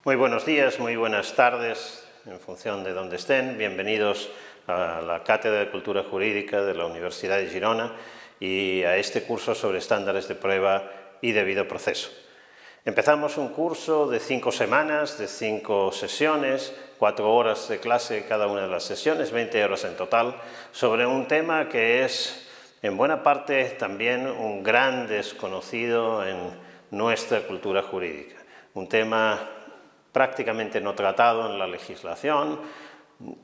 Muy buenos días, muy buenas tardes, en función de donde estén. Bienvenidos a la Cátedra de Cultura Jurídica de la Universidad de Girona y a este curso sobre estándares de prueba y debido proceso. Empezamos un curso de 5 semanas, de 5 sesiones, 4 horas de clase cada una de las sesiones, 20 horas en total, sobre un tema que es, en buena parte, también un gran desconocido en nuestra cultura jurídica. Un tema prácticamente no tratado en la legislación,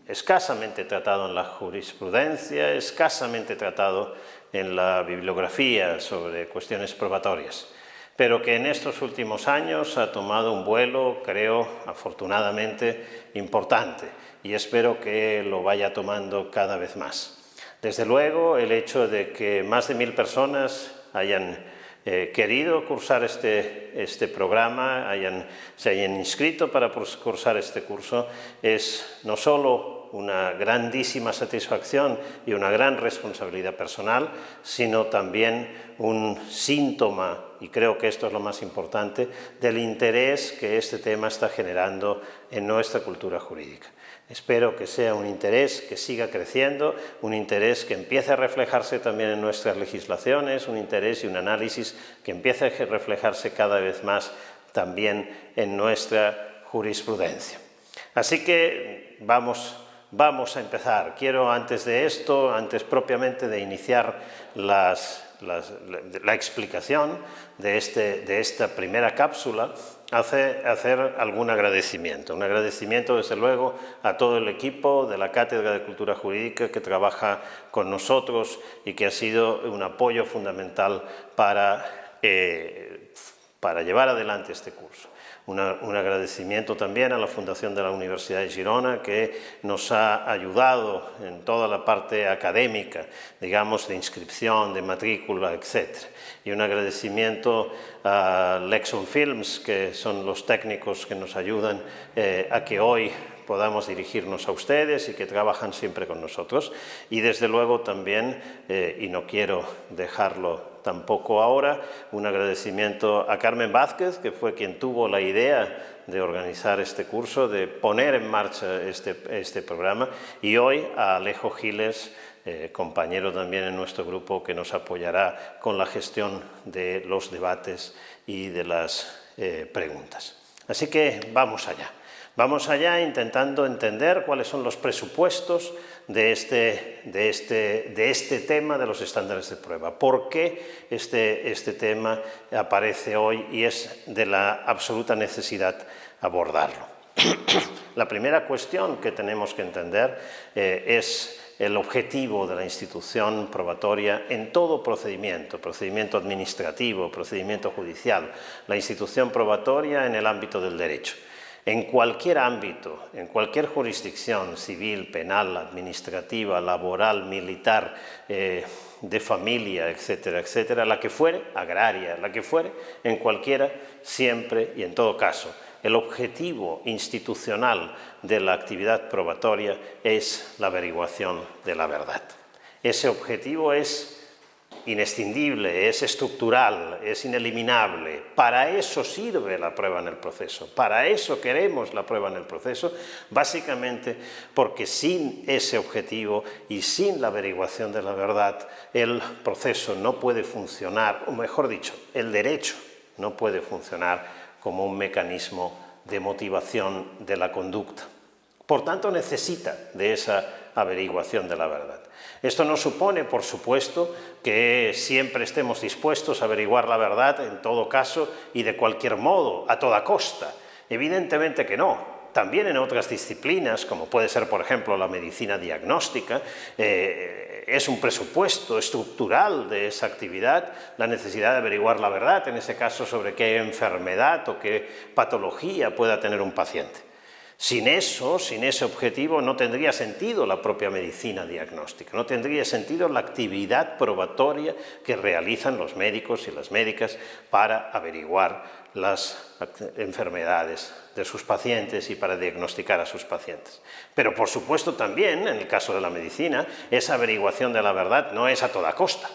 escasamente tratado en la jurisprudencia, escasamente tratado en la bibliografía sobre cuestiones probatorias, pero que en estos últimos años ha tomado un vuelo, creo, afortunadamente, importante, y espero que lo vaya tomando cada vez más. Desde luego, el hecho de que más de 1000 personas hayan querido cursar este programa, se hayan inscrito para cursar este curso, es no solo una grandísima satisfacción y una gran responsabilidad personal, sino también un síntoma, y creo que esto es lo más importante, del interés que este tema está generando en nuestra cultura jurídica. Espero que sea un interés que siga creciendo, un interés que empiece a reflejarse también en nuestras legislaciones, un interés y un análisis que empiece a reflejarse cada vez más también en nuestra jurisprudencia. Así que vamos a empezar. Quiero antes de esto, antes propiamente de iniciar la explicación de esta primera cápsula, hacer algún agradecimiento. Un agradecimiento, desde luego, a todo el equipo de la Cátedra de Cultura Jurídica que trabaja con nosotros y que ha sido un apoyo fundamental para llevar adelante este curso. Un agradecimiento también a la Fundación de la Universidad de Girona, que nos ha ayudado en toda la parte académica, digamos, de inscripción, de matrícula, etc. Y un agradecimiento a Lexon Films, que son los técnicos que nos ayudan a que hoy podamos dirigirnos a ustedes y que trabajan siempre con nosotros. Y desde luego también, y no quiero dejarlo tampoco ahora, un agradecimiento a Carmen Vázquez, que fue quien tuvo la idea de organizar este curso, de poner en marcha este programa, y hoy a Alejo Giles, compañero también en nuestro grupo, que nos apoyará con la gestión de los debates y de las preguntas. Así que vamos allá. Vamos allá intentando entender cuáles son los presupuestos de este tema de los estándares de prueba. ¿Por qué este tema aparece hoy y es de la absoluta necesidad abordarlo? La primera cuestión que tenemos que entender es el objetivo de la institución probatoria en todo procedimiento administrativo, procedimiento judicial, la institución probatoria en el ámbito del derecho. En cualquier ámbito, en cualquier jurisdicción civil, penal, administrativa, laboral, militar, de familia, etcétera, etcétera, la que fuere, agraria, la que fuere, en cualquiera, siempre y en todo caso, el objetivo institucional de la actividad probatoria es la averiguación de la verdad. Ese objetivo es inescindible, es estructural, es ineliminable. Para eso sirve la prueba en el proceso, para eso queremos la prueba en el proceso, básicamente porque sin ese objetivo y sin la averiguación de la verdad, el proceso no puede funcionar, o mejor dicho, el derecho no puede funcionar como un mecanismo de motivación de la conducta. Por tanto, necesita de esa averiguación de la verdad. Esto no supone, por supuesto, que siempre estemos dispuestos a averiguar la verdad en todo caso y de cualquier modo, a toda costa. Evidentemente que no. También en otras disciplinas, como puede ser, por ejemplo, la medicina diagnóstica, es un presupuesto estructural de esa actividad la necesidad de averiguar la verdad, en ese caso sobre qué enfermedad o qué patología pueda tener un paciente. Sin eso, sin ese objetivo, no tendría sentido la propia medicina diagnóstica, no tendría sentido la actividad probatoria que realizan los médicos y las médicas para averiguar las enfermedades de sus pacientes y para diagnosticar a sus pacientes. Pero, por supuesto, también, en el caso de la medicina, esa averiguación de la verdad no es a toda costa.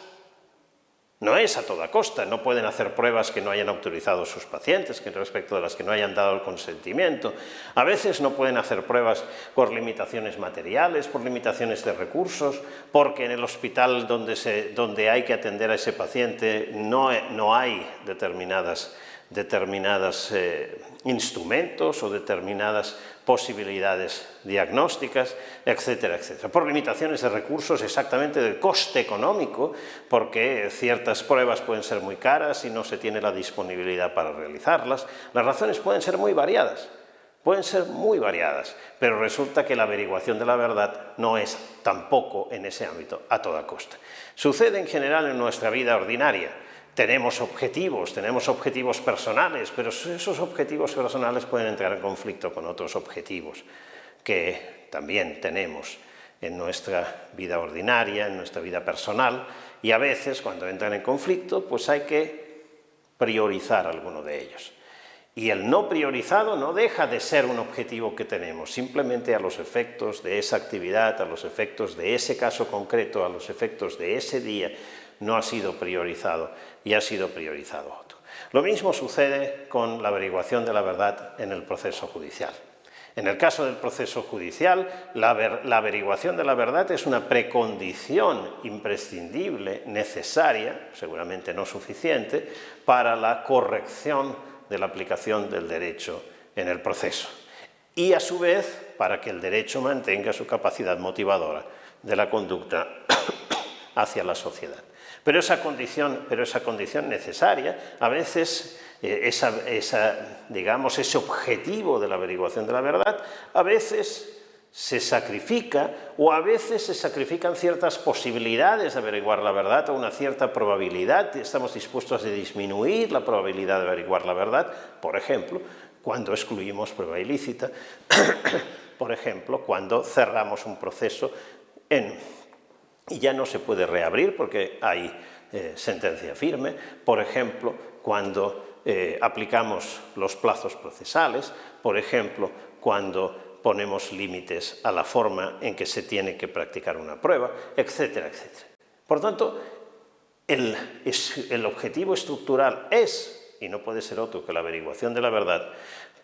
No es a toda costa, no pueden hacer pruebas que no hayan autorizado sus pacientes, que respecto de las que no hayan dado el consentimiento. A veces no pueden hacer pruebas por limitaciones materiales, por limitaciones de recursos, porque en el hospital donde hay que atender a ese paciente no hay determinados instrumentos o determinadas posibilidades diagnósticas, etcétera, etcétera. Por limitaciones de recursos, exactamente del coste económico, porque ciertas pruebas pueden ser muy caras y no se tiene la disponibilidad para realizarlas. Las razones pueden ser muy variadas, pero resulta que la averiguación de la verdad no es tampoco en ese ámbito a toda costa. Sucede en general en nuestra vida ordinaria. Tenemos objetivos personales, pero esos objetivos personales pueden entrar en conflicto con otros objetivos que también tenemos en nuestra vida ordinaria, en nuestra vida personal, y a veces cuando entran en conflicto pues hay que priorizar alguno de ellos. Y el no priorizado no deja de ser un objetivo que tenemos, simplemente a los efectos de esa actividad, a los efectos de ese caso concreto, a los efectos de ese día, no ha sido priorizado y ha sido priorizado otro. Lo mismo sucede con la averiguación de la verdad en el proceso judicial. En el caso del proceso judicial, la averiguación de la verdad es una precondición imprescindible, necesaria, seguramente no suficiente, para la corrección de la aplicación del derecho en el proceso. Y a su vez, para que el derecho mantenga su capacidad motivadora de la conducta hacia la sociedad. Pero esa condición necesaria, a veces ese objetivo de la averiguación de la verdad, a veces se sacrifica o a veces se sacrifican ciertas posibilidades de averiguar la verdad o una cierta probabilidad. Estamos dispuestos a disminuir la probabilidad de averiguar la verdad, por ejemplo, cuando excluimos prueba ilícita, por ejemplo, cuando cerramos un proceso y ya no se puede reabrir porque hay sentencia firme, por ejemplo, cuando aplicamos los plazos procesales, por ejemplo, cuando ponemos límites a la forma en que se tiene que practicar una prueba, etcétera, etcétera. Por tanto, el objetivo estructural es, y no puede ser otro que la averiguación de la verdad,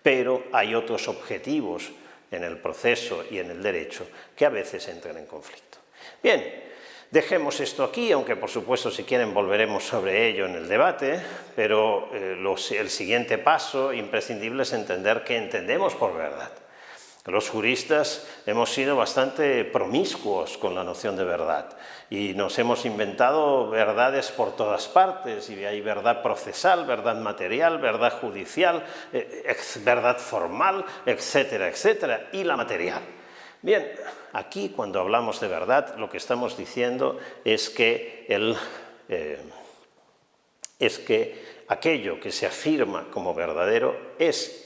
pero hay otros objetivos en el proceso y en el derecho que a veces entran en conflicto. Bien, dejemos esto aquí, aunque por supuesto si quieren volveremos sobre ello en el debate, pero el siguiente paso imprescindible es entender qué entendemos por verdad. Los juristas hemos sido bastante promiscuos con la noción de verdad y nos hemos inventado verdades por todas partes, y hay verdad procesal, verdad material, verdad judicial, verdad formal, etcétera, etcétera, y la material. Bien, aquí cuando hablamos de verdad lo que estamos diciendo es que aquello que se afirma como verdadero es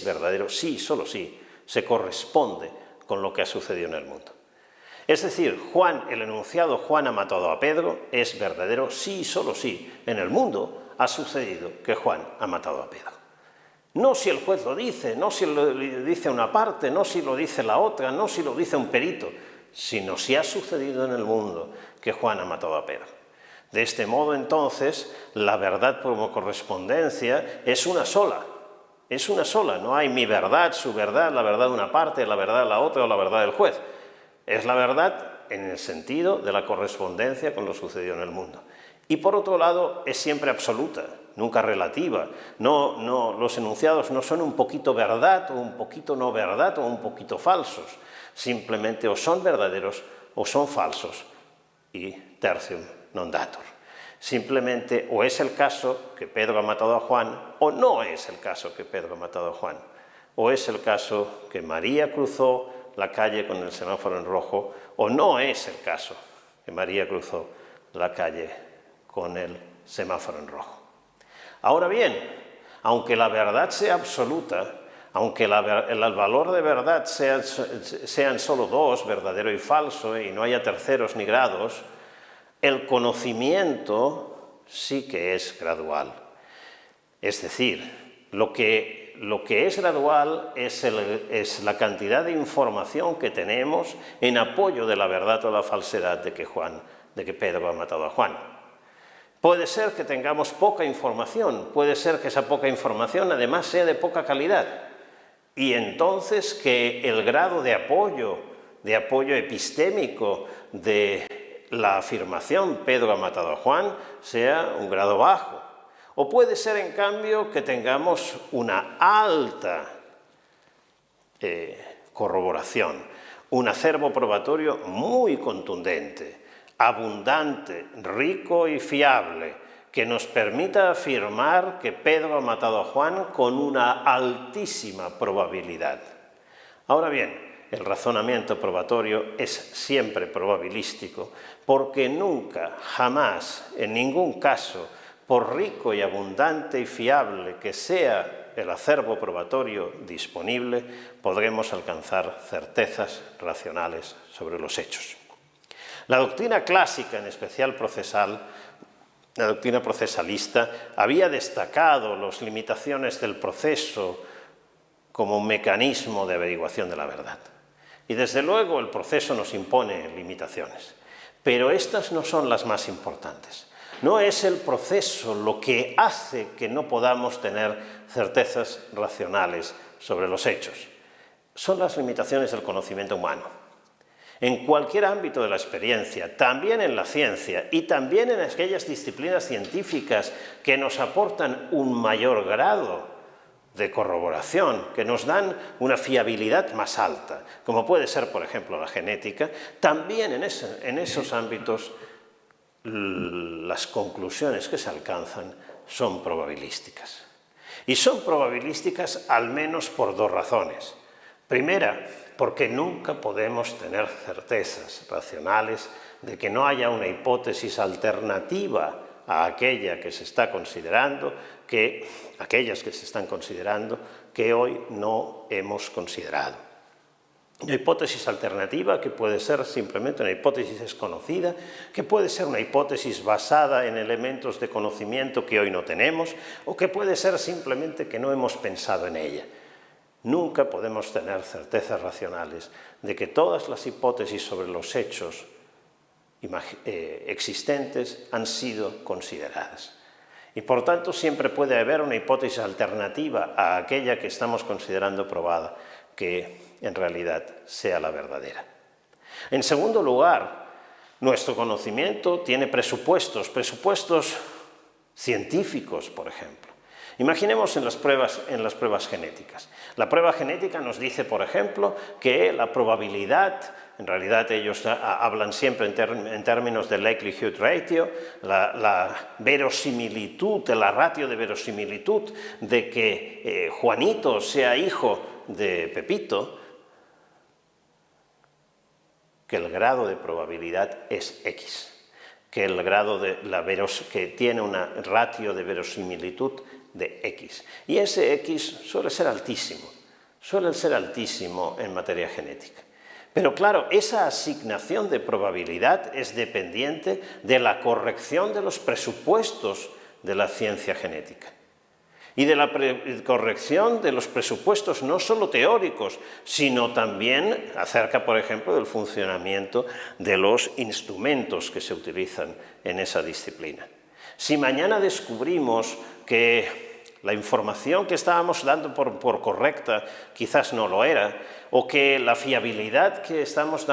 verdadero si, solo si, se corresponde con lo que ha sucedido en el mundo. Es decir, el enunciado Juan ha matado a Pedro es verdadero si, solo si, en el mundo ha sucedido que Juan ha matado a Pedro. No si el juez lo dice, no si lo dice una parte, no si lo dice la otra, no si lo dice un perito, sino si ha sucedido en el mundo que Juan ha matado a Pedro. De este modo, entonces, la verdad como correspondencia es una sola. Es una sola, no hay mi verdad, su verdad, la verdad de una parte, la verdad de la otra o la verdad del juez. Es la verdad en el sentido de la correspondencia con lo sucedido en el mundo. Y por otro lado, es siempre absoluta, nunca relativa. Los enunciados no son un poquito verdad o un poquito no verdad o un poquito falsos. Simplemente o son verdaderos o son falsos y tertium non datur. Simplemente o es el caso que Pedro ha matado a Juan o no es el caso que Pedro ha matado a Juan. O es el caso que María cruzó la calle con el semáforo en rojo o no es el caso que María cruzó la calle con el semáforo en rojo. Ahora bien, aunque la verdad sea absoluta, aunque el valor de verdad sean solo dos, verdadero y falso, y no haya terceros ni grados, el conocimiento sí que es gradual. Es decir, lo que es gradual es la cantidad de información que tenemos en apoyo de la verdad o la falsedad de que Pedro ha matado a Juan. Puede ser que tengamos poca información, puede ser que esa poca información además sea de poca calidad. Y entonces que el grado de apoyo epistémico de la afirmación Pedro ha matado a Juan sea un grado bajo. O puede ser, en cambio, que tengamos una alta corroboración, un acervo probatorio muy contundente, abundante, rico y fiable, que nos permita afirmar que Pedro ha matado a Juan con una altísima probabilidad. Ahora bien, el razonamiento probatorio es siempre probabilístico, porque nunca, jamás, en ningún caso, por rico y abundante y fiable que sea el acervo probatorio disponible, podremos alcanzar certezas racionales sobre los hechos. La doctrina clásica, en especial procesal, la doctrina procesalista, había destacado las limitaciones del proceso como un mecanismo de averiguación de la verdad. Y desde luego el proceso nos impone limitaciones, pero estas no son las más importantes. No es el proceso lo que hace que no podamos tener certezas racionales sobre los hechos. Son las limitaciones del conocimiento humano. En cualquier ámbito de la experiencia, también en la ciencia y también en aquellas disciplinas científicas que nos aportan un mayor grado de corroboración, que nos dan una fiabilidad más alta, como puede ser, por ejemplo, la genética, también en esos ámbitos las conclusiones que se alcanzan son probabilísticas. Y son probabilísticas al menos por dos razones. Primera, porque nunca podemos tener certezas racionales de que no haya una hipótesis alternativa a aquella que se está considerando, aquellas que se están considerando que hoy no hemos considerado. Una hipótesis alternativa que puede ser simplemente una hipótesis desconocida, que puede ser una hipótesis basada en elementos de conocimiento que hoy no tenemos, o que puede ser simplemente que no hemos pensado en ella. Nunca podemos tener certezas racionales de que todas las hipótesis sobre los hechos existentes han sido consideradas. Y por tanto siempre puede haber una hipótesis alternativa a aquella que estamos considerando probada, que en realidad sea la verdadera. En segundo lugar, nuestro conocimiento tiene presupuestos científicos, por ejemplo. Imaginemos en las pruebas genéticas. La prueba genética nos dice, por ejemplo, que la probabilidad, en realidad ellos hablan siempre en términos de likelihood ratio, la verosimilitud, la ratio de verosimilitud de que Juanito sea hijo de Pepito, que el grado de probabilidad es X, que el grado que tiene una ratio de verosimilitud de X. Y ese X suele ser altísimo en materia genética. Pero claro, esa asignación de probabilidad es dependiente de la corrección de los presupuestos de la ciencia genética. Y de la corrección de los presupuestos no solo teóricos, sino también acerca, por ejemplo, del funcionamiento de los instrumentos que se utilizan en esa disciplina. Si mañana descubrimos que la información que estábamos dando por correcta quizás no lo era, o que la fiabilidad que estamos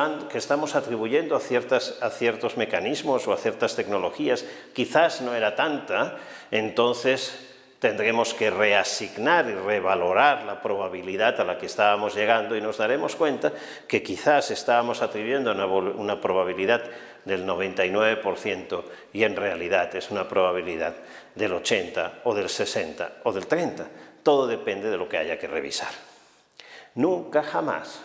atribuyendo a ciertos mecanismos o a ciertas tecnologías quizás no era tanta, entonces tendremos que reasignar y revalorar la probabilidad a la que estábamos llegando y nos daremos cuenta que quizás estábamos atribuyendo una probabilidad del 99% y en realidad es una probabilidad del 80 o del 60 o del 30. Todo depende de lo que haya que revisar. Nunca jamás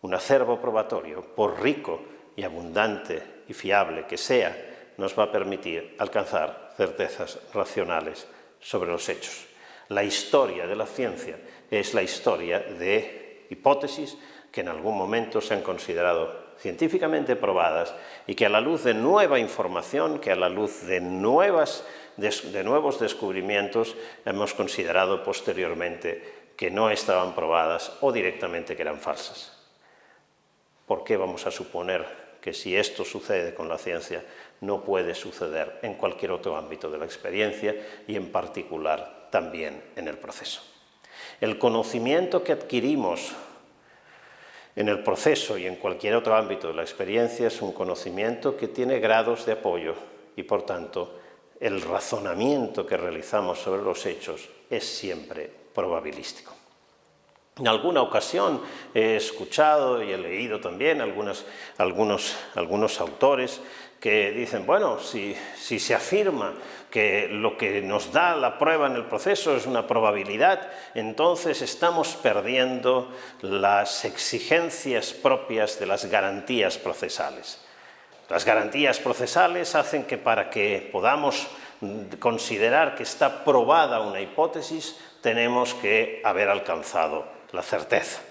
un acervo probatorio, por rico y abundante y fiable que sea, nos va a permitir alcanzar certezas racionales sobre los hechos. La historia de la ciencia es la historia de hipótesis que en algún momento se han considerado científicamente probadas y que a la luz de nueva información, que a la luz de nuevos descubrimientos hemos considerado posteriormente que no estaban probadas o directamente que eran falsas. ¿Por qué vamos a suponer que si esto sucede con la ciencia, no puede suceder en cualquier otro ámbito de la experiencia y en particular también en el proceso. El conocimiento que adquirimos en el proceso y en cualquier otro ámbito de la experiencia es un conocimiento que tiene grados de apoyo y, por tanto, el razonamiento que realizamos sobre los hechos es siempre probabilístico. En alguna ocasión he escuchado y he leído también algunos autores que dicen, bueno, si se afirma que lo que nos da la prueba en el proceso es una probabilidad, entonces estamos perdiendo las exigencias propias de las garantías procesales. Las garantías procesales hacen que para que podamos considerar que está probada una hipótesis, tenemos que haber alcanzado la certeza.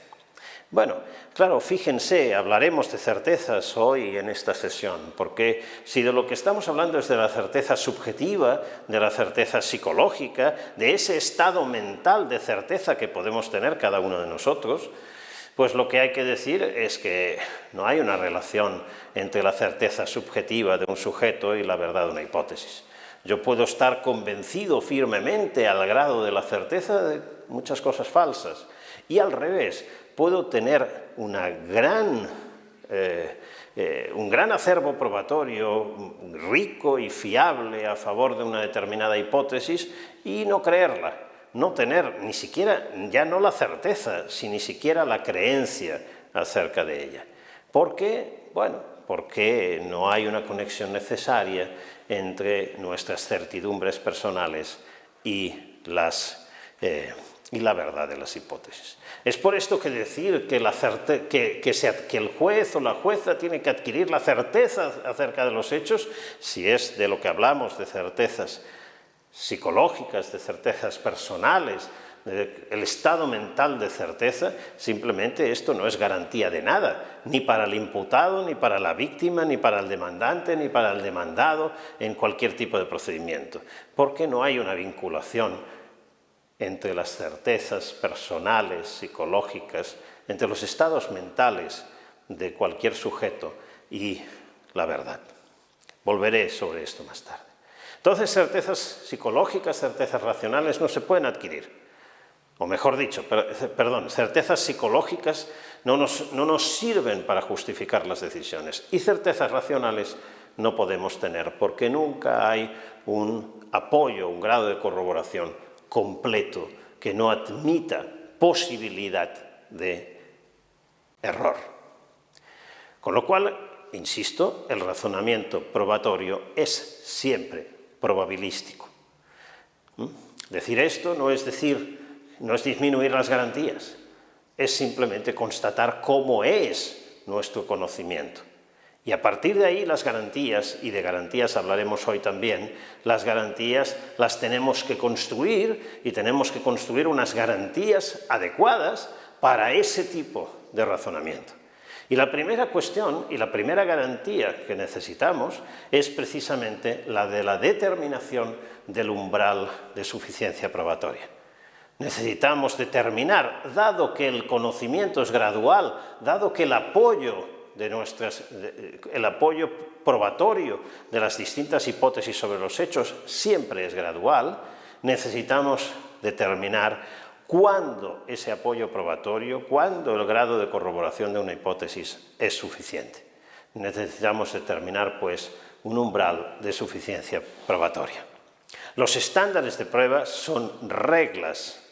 Bueno, claro, fíjense, hablaremos de certezas hoy en esta sesión, porque si de lo que estamos hablando es de la certeza subjetiva, de la certeza psicológica, de ese estado mental de certeza que podemos tener cada uno de nosotros, pues lo que hay que decir es que no hay una relación entre la certeza subjetiva de un sujeto y la verdad de una hipótesis. Yo puedo estar convencido firmemente al grado de la certeza de muchas cosas falsas, y al revés, puedo tener un gran acervo probatorio rico y fiable a favor de una determinada hipótesis y no creerla, no tener ni siquiera, ya no la certeza, sino ni siquiera la creencia acerca de ella. ¿Por qué? Bueno, porque no hay una conexión necesaria entre nuestras certidumbres personales y la verdad de las hipótesis. Es por esto que decir que el juez o la jueza tiene que adquirir la certeza acerca de los hechos, si es de lo que hablamos, de certezas psicológicas, de certezas personales, el estado mental de certeza, simplemente esto no es garantía de nada, ni para el imputado, ni para la víctima, ni para el demandante, ni para el demandado, en cualquier tipo de procedimiento, porque no hay una vinculación entre las certezas personales, psicológicas, entre los estados mentales de cualquier sujeto y la verdad. Volveré sobre esto más tarde. Entonces, certezas psicológicas, certezas racionales no se pueden adquirir. O mejor dicho, certezas psicológicas no nos sirven para justificar las decisiones. Y certezas racionales no podemos tener porque nunca hay un apoyo, un grado de corroboración completo que no admita posibilidad de error. Con lo cual, insisto, el razonamiento probatorio es siempre probabilístico. Decir esto no es disminuir las garantías, es simplemente constatar cómo es nuestro conocimiento. Y a partir de ahí las garantías, y de garantías hablaremos hoy también, las garantías las tenemos que construir y tenemos que construir unas garantías adecuadas para ese tipo de razonamiento. Y la primera cuestión y la primera garantía que necesitamos es precisamente la de la determinación del umbral de suficiencia probatoria. Necesitamos determinar, dado que el conocimiento es gradual, dado que el apoyo probatorio de las distintas hipótesis sobre los hechos siempre es gradual, necesitamos determinar cuándo ese apoyo probatorio, cuándo el grado de corroboración de una hipótesis es suficiente. Necesitamos determinar, pues, un umbral de suficiencia probatoria. Los estándares de prueba son reglas,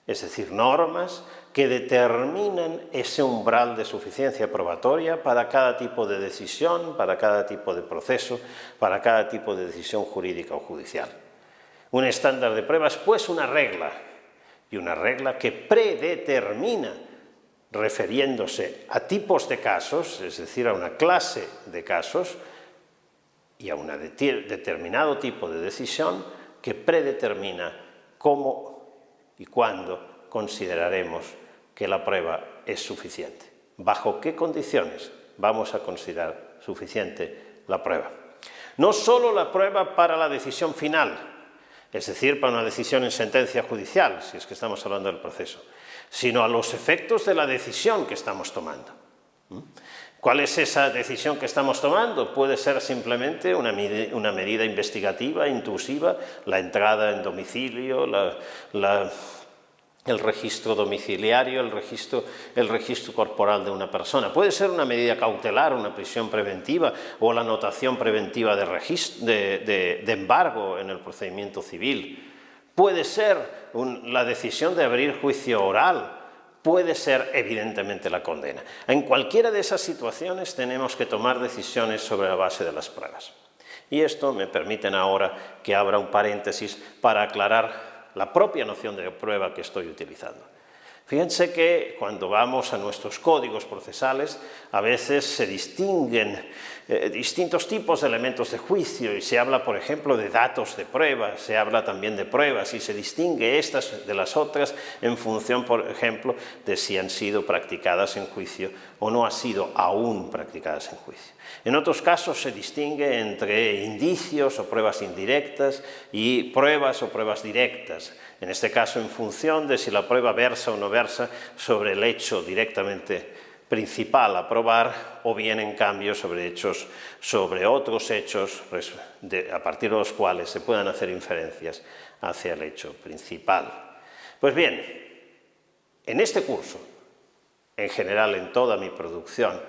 es decir, normas que determinan ese umbral de suficiencia probatoria para cada tipo de decisión, para cada tipo de proceso, para cada tipo de decisión jurídica o judicial. Un estándar de prueba es, pues, una regla, y una regla que predetermina, refiriéndose a tipos de casos, es decir, a una clase de casos y a un determinado tipo de decisión, que predetermina cómo y cuándo consideraremos que la prueba es suficiente. ¿Bajo qué condiciones vamos a considerar suficiente la prueba? No solo la prueba para la decisión final, es decir, para una decisión en sentencia judicial, si es que estamos hablando del proceso, sino a los efectos de la decisión que estamos tomando. ¿Cuál es esa decisión que estamos tomando? Puede ser simplemente una medida investigativa, intrusiva, la entrada en domicilio, el registro domiciliario, el registro corporal de una persona. Puede ser una medida cautelar, una prisión preventiva o la anotación preventiva de embargo en el procedimiento civil. Puede ser la decisión de abrir juicio oral. Puede ser, evidentemente, la condena. En cualquiera de esas situaciones tenemos que tomar decisiones sobre la base de las pruebas. Y esto me permiten ahora que abra un paréntesis para aclarar la propia noción de prueba que estoy utilizando. Fíjense que cuando vamos a nuestros códigos procesales, a veces se distinguen distintos tipos de elementos de juicio y se habla, por ejemplo, de datos de prueba, se habla también de pruebas y se distingue estas de las otras en función, por ejemplo, de si han sido practicadas en juicio o no han sido aún practicadas en juicio. En otros casos se distingue entre indicios o pruebas indirectas y pruebas o pruebas directas. En este caso, en función de si la prueba versa o no versa sobre el hecho directamente principal a probar, o bien, en cambio, sobre otros hechos a partir de los cuales se puedan hacer inferencias hacia el hecho principal. Pues bien, en este curso, en general en toda mi producción,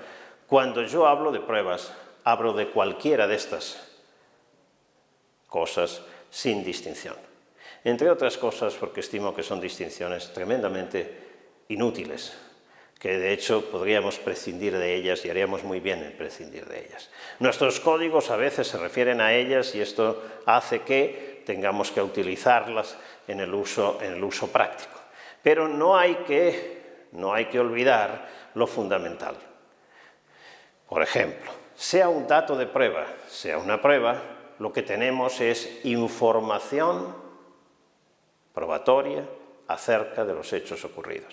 cuando yo hablo de pruebas, hablo de cualquiera de estas cosas sin distinción. Entre otras cosas porque estimo que son distinciones tremendamente inútiles, que de hecho podríamos prescindir de ellas y haríamos muy bien en prescindir de ellas. Nuestros códigos a veces se refieren a ellas y esto hace que tengamos que utilizarlas en el uso práctico. Pero no hay que olvidar lo fundamental. Por ejemplo, sea un dato de prueba, sea una prueba, lo que tenemos es información probatoria acerca de los hechos ocurridos.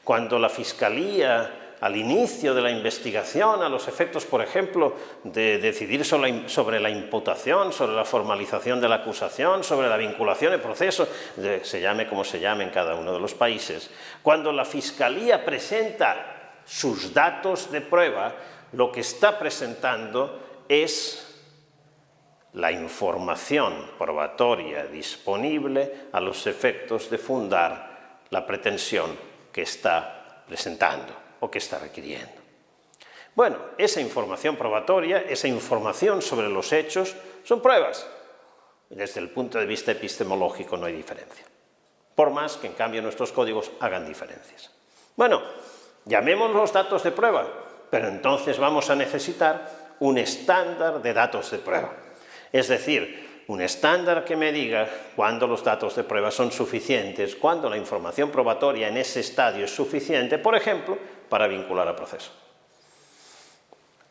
Cuando la Fiscalía, al inicio de la investigación, a los efectos, por ejemplo, de decidir sobre la imputación, sobre la formalización de la acusación, sobre la vinculación en proceso, se llame como se llame en cada uno de los países, cuando la Fiscalía presenta sus datos de prueba, lo que está presentando es la información probatoria disponible a los efectos de fundar la pretensión que está presentando o que está requiriendo. Bueno, esa información probatoria, esa información sobre los hechos, son pruebas. Desde el punto de vista epistemológico no hay diferencia, por más que en cambio nuestros códigos hagan diferencias. Bueno, llamémoslos datos de prueba, pero entonces vamos a necesitar un estándar de datos de prueba. Es decir, un estándar que me diga cuándo los datos de prueba son suficientes, cuándo la información probatoria en ese estadio es suficiente, por ejemplo, para vincular a proceso.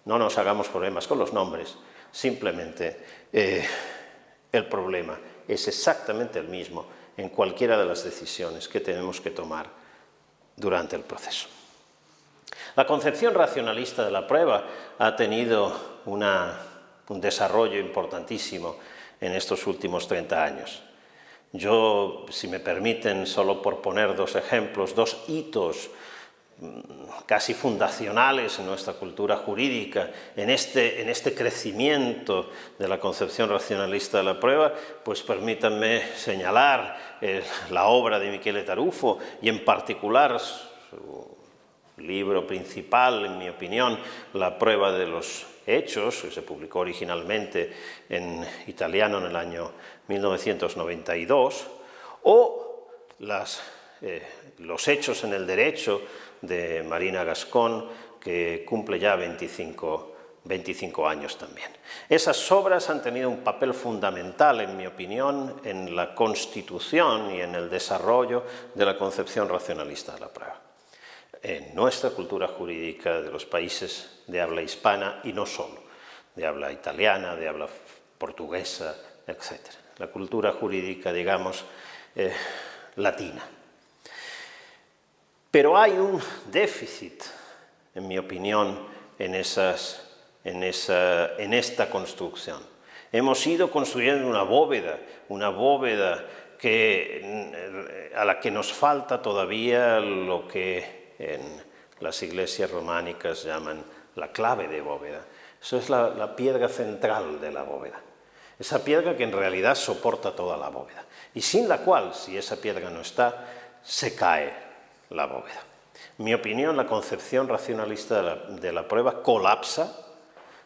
No nos hagamos problemas con los nombres, simplemente el problema es exactamente el mismo en cualquiera de las decisiones que tenemos que tomar durante el proceso. La concepción racionalista de la prueba ha tenido un desarrollo importantísimo en estos últimos 30 años. Yo, si me permiten, solo por poner dos ejemplos, dos hitos casi fundacionales en nuestra cultura jurídica, en este crecimiento de la concepción racionalista de la prueba, pues permítanme señalar la obra de Michele Tarufo y en particular su libro principal, en mi opinión, La prueba de los hechos, que se publicó originalmente en italiano en el año 1992, o los hechos en el derecho de Marina Gascón, que cumple ya 25 años también. Esas obras han tenido un papel fundamental, en mi opinión, en la constitución y en el desarrollo de la concepción racionalista de la prueba en nuestra cultura jurídica de los países de habla hispana y no solo, de habla italiana, de habla portuguesa, etc. La cultura jurídica, digamos, latina. Pero hay un déficit, en mi opinión, en esta construcción. Hemos ido construyendo una bóveda a la que nos falta todavía lo que en las iglesias románicas llaman la clave de bóveda. Eso es la piedra central de la bóveda. Esa piedra que en realidad soporta toda la bóveda y sin la cual, si esa piedra no está, se cae la bóveda. En mi opinión, la concepción racionalista de la prueba colapsa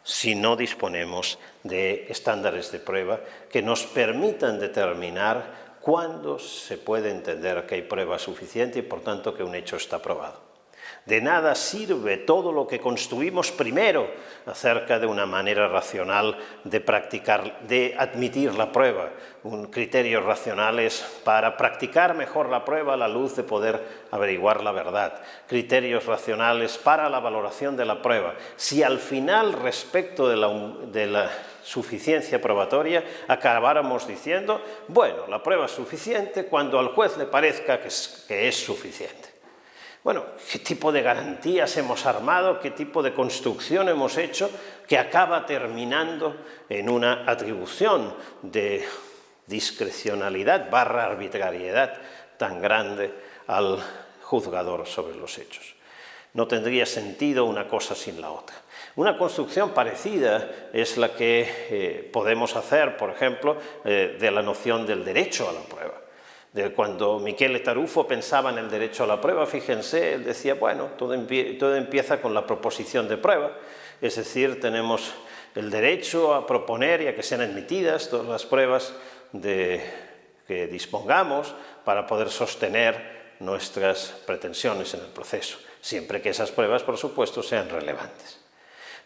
si no disponemos de estándares de prueba que nos permitan determinar cuándo se puede entender que hay prueba suficiente y, por tanto, que un hecho está probado. De nada sirve todo lo que construimos primero acerca de una manera racional de practicar, de admitir la prueba, criterios racionales para practicar mejor la prueba a la luz de poder averiguar la verdad, criterios racionales para la valoración de la prueba. Si al final, respecto de la suficiencia probatoria, acabáramos diciendo, bueno, la prueba es suficiente cuando al juez le parezca que es suficiente. Bueno, ¿qué tipo de garantías hemos armado, qué tipo de construcción hemos hecho que acaba terminando en una atribución de discrecionalidad / arbitrariedad tan grande al juzgador sobre los hechos? No tendría sentido una cosa sin la otra. Una construcción parecida es la que podemos hacer, por ejemplo, de la noción del derecho a la prueba. Cuando Michele Tarufo pensaba en el derecho a la prueba, fíjense, él decía, bueno, todo empieza con la proposición de prueba, es decir, tenemos el derecho a proponer y a que sean admitidas todas las pruebas que dispongamos para poder sostener nuestras pretensiones en el proceso, siempre que esas pruebas, por supuesto, sean relevantes.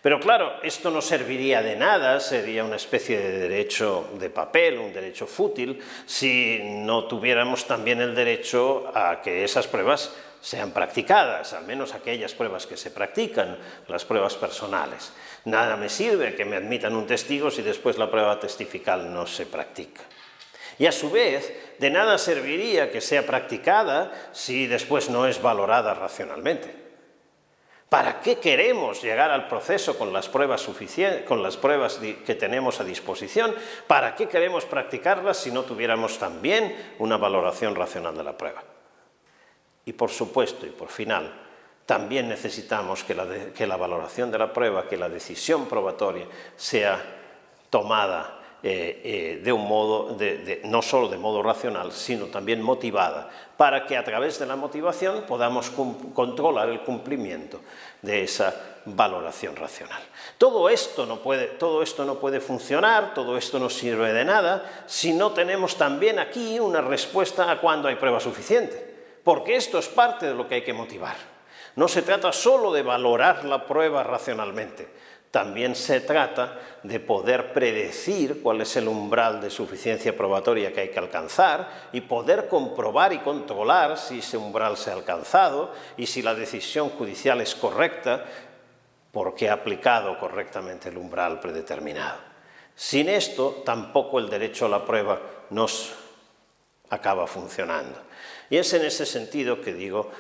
Pero claro, esto no serviría de nada, sería una especie de derecho de papel, un derecho fútil, si no tuviéramos también el derecho a que esas pruebas sean practicadas, al menos aquellas pruebas que se practican, las pruebas personales. Nada me sirve que me admitan un testigo si después la prueba testifical no se practica. Y a su vez, de nada serviría que sea practicada si después no es valorada racionalmente. ¿Para qué queremos llegar al proceso con las pruebas que tenemos a disposición? ¿Para qué queremos practicarlas si no tuviéramos también una valoración racional de la prueba? Y por supuesto, y por final, también necesitamos que la valoración de la prueba, que la decisión probatoria sea tomada de un modo, no solo de modo racional, sino también motivada, para que a través de la motivación podamos controlar el cumplimiento de esa valoración racional. Todo esto no puede funcionar, todo esto no sirve de nada, si no tenemos también aquí una respuesta a cuándo hay prueba suficiente, porque esto es parte de lo que hay que motivar. No se trata solo de valorar la prueba racionalmente, también se trata de poder predecir cuál es el umbral de suficiencia probatoria que hay que alcanzar y poder comprobar y controlar si ese umbral se ha alcanzado y si la decisión judicial es correcta porque ha aplicado correctamente el umbral predeterminado. Sin esto, tampoco el derecho a la prueba nos acaba funcionando. Y es en ese sentido que digo,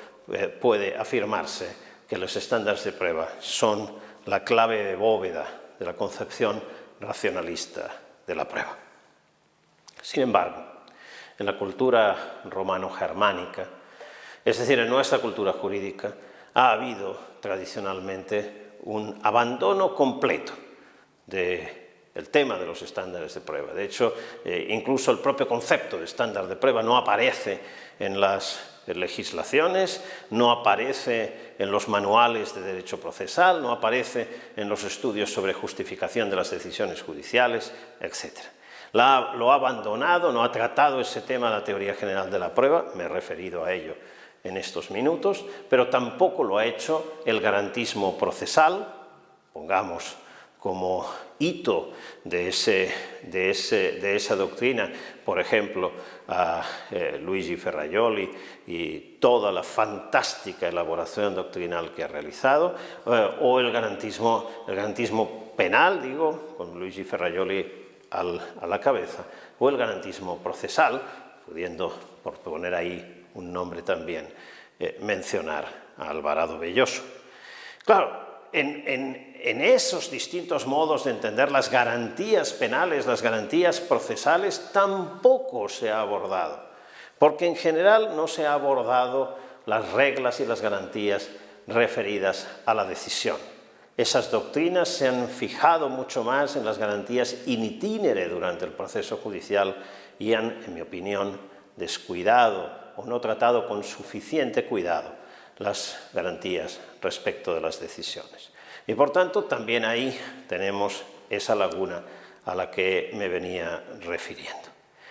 puede afirmarse que los estándares de prueba son la clave de bóveda de la concepción racionalista de la prueba. Sin embargo, en la cultura romano-germánica, es decir, en nuestra cultura jurídica, ha habido tradicionalmente un abandono completo del tema de los estándares de prueba. De hecho, incluso el propio concepto de estándar de prueba no aparece en las legislaciones, no aparece en los manuales de derecho procesal, no aparece en los estudios sobre justificación de las decisiones judiciales, etc. Lo ha abandonado, no ha tratado ese tema la teoría general de la prueba, me he referido a ello en estos minutos, pero tampoco lo ha hecho el garantismo procesal, pongamos como hito de esa doctrina, por ejemplo, a Luigi Ferrajoli y toda la fantástica elaboración doctrinal que ha realizado, o el garantismo penal, digo, con Luigi Ferrajoli a la cabeza, o el garantismo procesal, pudiendo, por poner ahí un nombre también, mencionar a Alvarado Belloso. Claro, en esos distintos modos de entender las garantías penales, las garantías procesales, tampoco se ha abordado, porque en general no se ha abordado las reglas y las garantías referidas a la decisión. Esas doctrinas se han fijado mucho más en las garantías in itinere durante el proceso judicial y han, en mi opinión, descuidado o no tratado con suficiente cuidado las garantías respecto de las decisiones. Y por tanto, también ahí tenemos esa laguna a la que me venía refiriendo.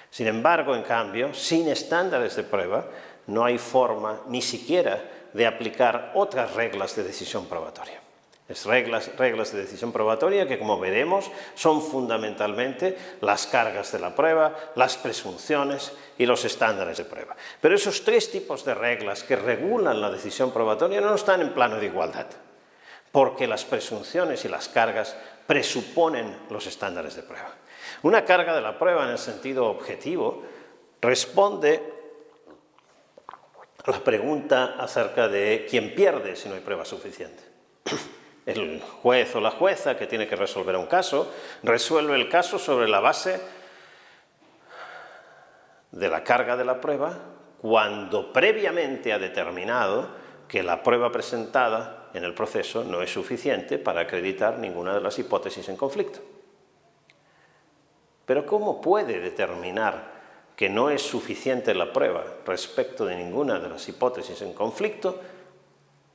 Sin embargo, en cambio, sin estándares de prueba, no hay forma ni siquiera de aplicar otras reglas de decisión probatoria. Es reglas de decisión probatoria que, como veremos, son fundamentalmente las cargas de la prueba, las presunciones y los estándares de prueba. Pero esos tres tipos de reglas que regulan la decisión probatoria no están en plano de igualdad, porque las presunciones y las cargas presuponen los estándares de prueba. Una carga de la prueba en el sentido objetivo responde a la pregunta acerca de quién pierde si no hay prueba suficiente. El juez o la jueza que tiene que resolver un caso, resuelve el caso sobre la base de la carga de la prueba cuando previamente ha determinado que la prueba presentada en el proceso no es suficiente para acreditar ninguna de las hipótesis en conflicto. Pero ¿cómo puede determinar que no es suficiente la prueba respecto de ninguna de las hipótesis en conflicto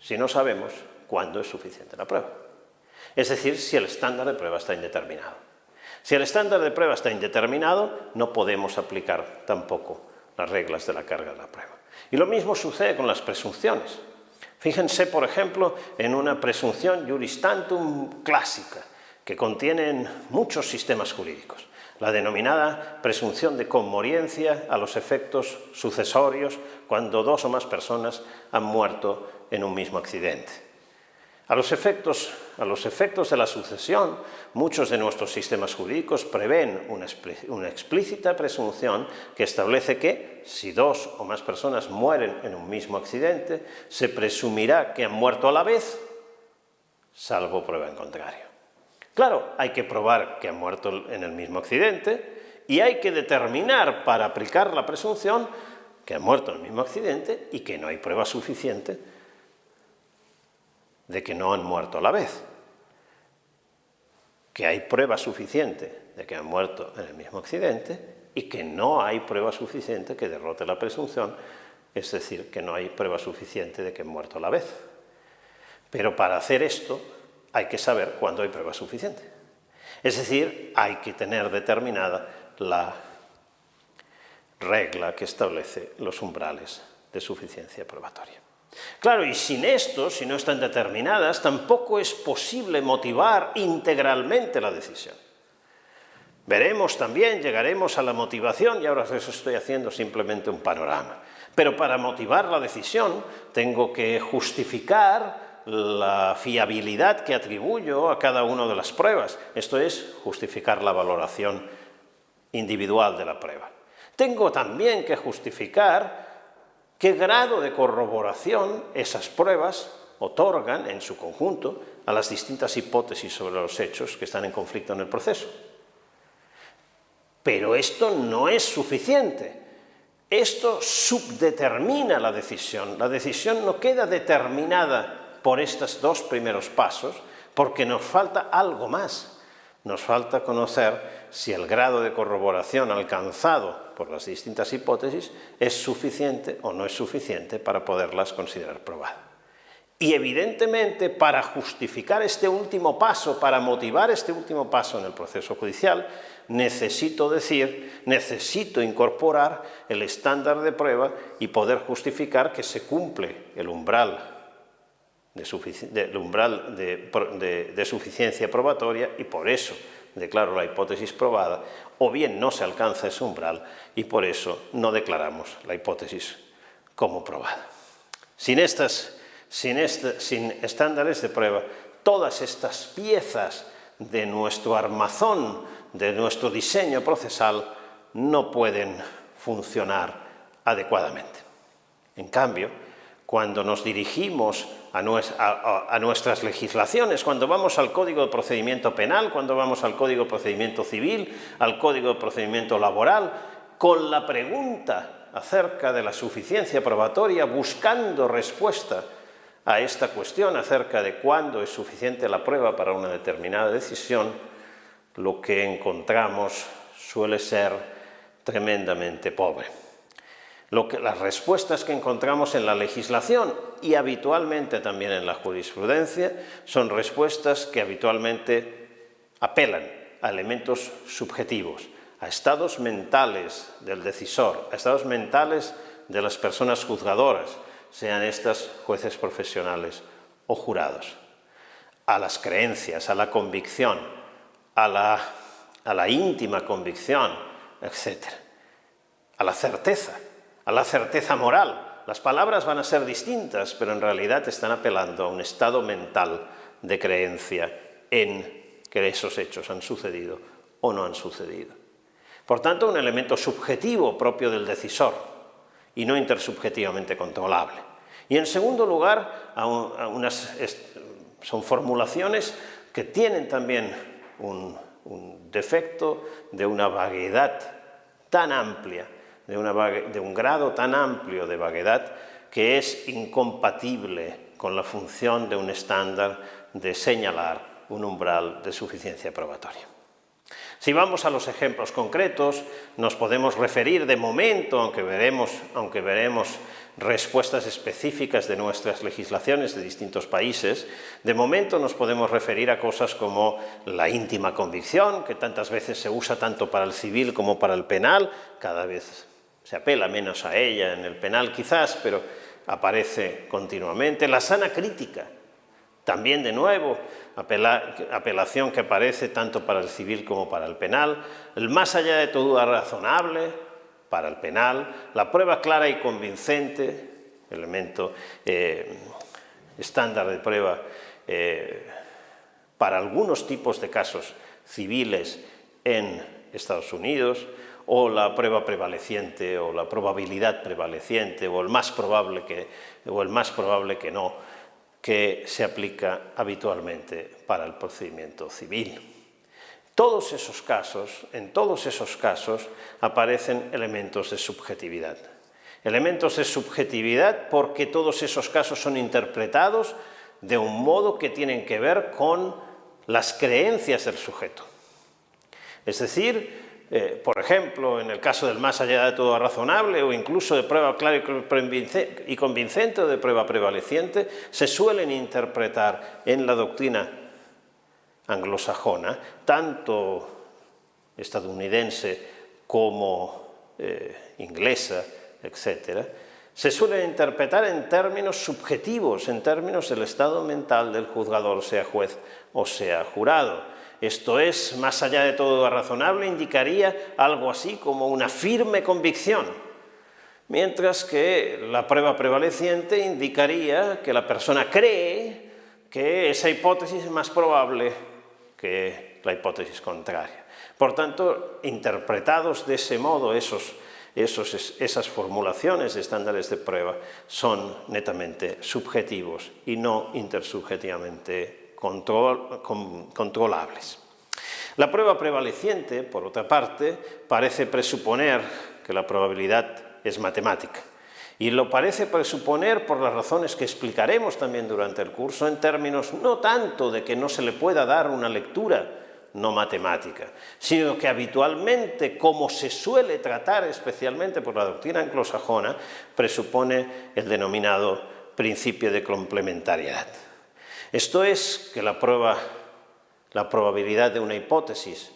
si no sabemos cuándo es suficiente la prueba? Es decir, si el estándar de prueba está indeterminado. Si el estándar de prueba está indeterminado, no podemos aplicar tampoco las reglas de la carga de la prueba. Y lo mismo sucede con las presunciones. Fíjense, por ejemplo, en una presunción juris tantum clásica, que contiene muchos sistemas jurídicos. La denominada presunción de conmoriencia a los efectos sucesorios cuando dos o más personas han muerto en un mismo accidente. A los efectos de la sucesión, muchos de nuestros sistemas jurídicos prevén una explícita presunción que establece que, si dos o más personas mueren en un mismo accidente, se presumirá que han muerto a la vez, salvo prueba en contrario. Claro, hay que probar que han muerto en el mismo accidente y hay que determinar para aplicar la presunción que han muerto en el mismo accidente y que no hay prueba suficiente de que no han muerto a la vez. Que hay prueba suficiente de que han muerto en el mismo accidente y que no hay prueba suficiente que derrote la presunción, es decir, que no hay prueba suficiente de que han muerto a la vez. Pero para hacer esto hay que saber cuándo hay prueba suficiente. Es decir, hay que tener determinada la regla que establece los umbrales de suficiencia probatoria. Claro, y sin esto, si no están determinadas, tampoco es posible motivar integralmente la decisión. Veremos también, llegaremos a la motivación, y ahora eso estoy haciendo simplemente un panorama. Pero para motivar la decisión tengo que justificar la fiabilidad que atribuyo a cada una de las pruebas. Esto es justificar la valoración individual de la prueba. Tengo también que justificar qué grado de corroboración esas pruebas otorgan en su conjunto a las distintas hipótesis sobre los hechos que están en conflicto en el proceso. Pero esto no es suficiente. Esto subdetermina la decisión. La decisión no queda determinada por estos dos primeros pasos, porque nos falta algo más. Nos falta conocer si el grado de corroboración alcanzado por las distintas hipótesis es suficiente o no es suficiente para poderlas considerar probadas. Y evidentemente, para justificar este último paso, para motivar este último paso en el proceso judicial, necesito incorporar el estándar de prueba y poder justificar que se cumple el umbral de suficiencia probatoria y por eso declaro la hipótesis probada, o bien no se alcanza ese umbral y por eso no declaramos la hipótesis como probada. Sin estándares de prueba, todas estas piezas de nuestro armazón, de nuestro diseño procesal, no pueden funcionar adecuadamente. En cambio, cuando nos dirigimos a nuestras legislaciones, cuando vamos al Código de Procedimiento Penal, cuando vamos al Código de Procedimiento Civil, al Código de Procedimiento Laboral, con la pregunta acerca de la suficiencia probatoria, buscando respuesta a esta cuestión acerca de cuándo es suficiente la prueba para una determinada decisión, lo que encontramos suele ser tremendamente pobre. Las respuestas que encontramos en la legislación y habitualmente también en la jurisprudencia son respuestas que habitualmente apelan a elementos subjetivos, a estados mentales del decisor, a estados mentales de las personas juzgadoras, sean estas jueces profesionales o jurados, a las creencias, a la convicción, a la íntima convicción, etc., a la certeza moral. Las palabras van a ser distintas, pero en realidad están apelando a un estado mental de creencia en que esos hechos han sucedido o no han sucedido. Por tanto, un elemento subjetivo propio del decisor y no intersubjetivamente controlable. Y en segundo lugar, son formulaciones que tienen también un defecto de una vaguedad tan amplia, de un grado tan amplio de vaguedad que es incompatible con la función de un estándar de señalar un umbral de suficiencia probatoria. Si vamos a los ejemplos concretos, nos podemos referir de momento, aunque veremos respuestas específicas de nuestras legislaciones de distintos países, de momento nos podemos referir a cosas como la íntima convicción, que tantas veces se usa tanto para el civil como para el penal, cada vez se apela menos a ella en el penal quizás, pero aparece continuamente. La sana crítica, también de nuevo, apelación que aparece tanto para el civil como para el penal. El más allá de todo razonable para el penal. La prueba clara y convincente, elemento estándar de prueba para algunos tipos de casos civiles en Estados Unidos, o la prueba prevaleciente, o la probabilidad prevaleciente, o el más probable que no, que se aplica habitualmente para el procedimiento civil. En todos esos casos aparecen elementos de subjetividad. Elementos de subjetividad porque todos esos casos son interpretados de un modo que tienen que ver con las creencias del sujeto. Es decir, por ejemplo, en el caso del más allá de todo razonable o incluso de prueba clara y convincente o de prueba prevaleciente, se suelen interpretar en la doctrina anglosajona, tanto estadounidense como inglesa, etc., se suelen interpretar en términos subjetivos, en términos del estado mental del juzgador, sea juez o sea jurado. Esto es, más allá de todo razonable, indicaría algo así como una firme convicción, mientras que la prueba prevaleciente indicaría que la persona cree que esa hipótesis es más probable que la hipótesis contraria. Por tanto, interpretados de ese modo, esas formulaciones de estándares de prueba son netamente subjetivos y no intersubjetivamente controlables. La prueba prevaleciente, por otra parte, parece presuponer que la probabilidad es matemática. Y lo parece presuponer por las razones que explicaremos también durante el curso, en términos no tanto de que no se le pueda dar una lectura no matemática, sino que habitualmente, como se suele tratar especialmente por la doctrina anglosajona, presupone el denominado principio de complementariedad. Esto es que la probabilidad de una hipótesis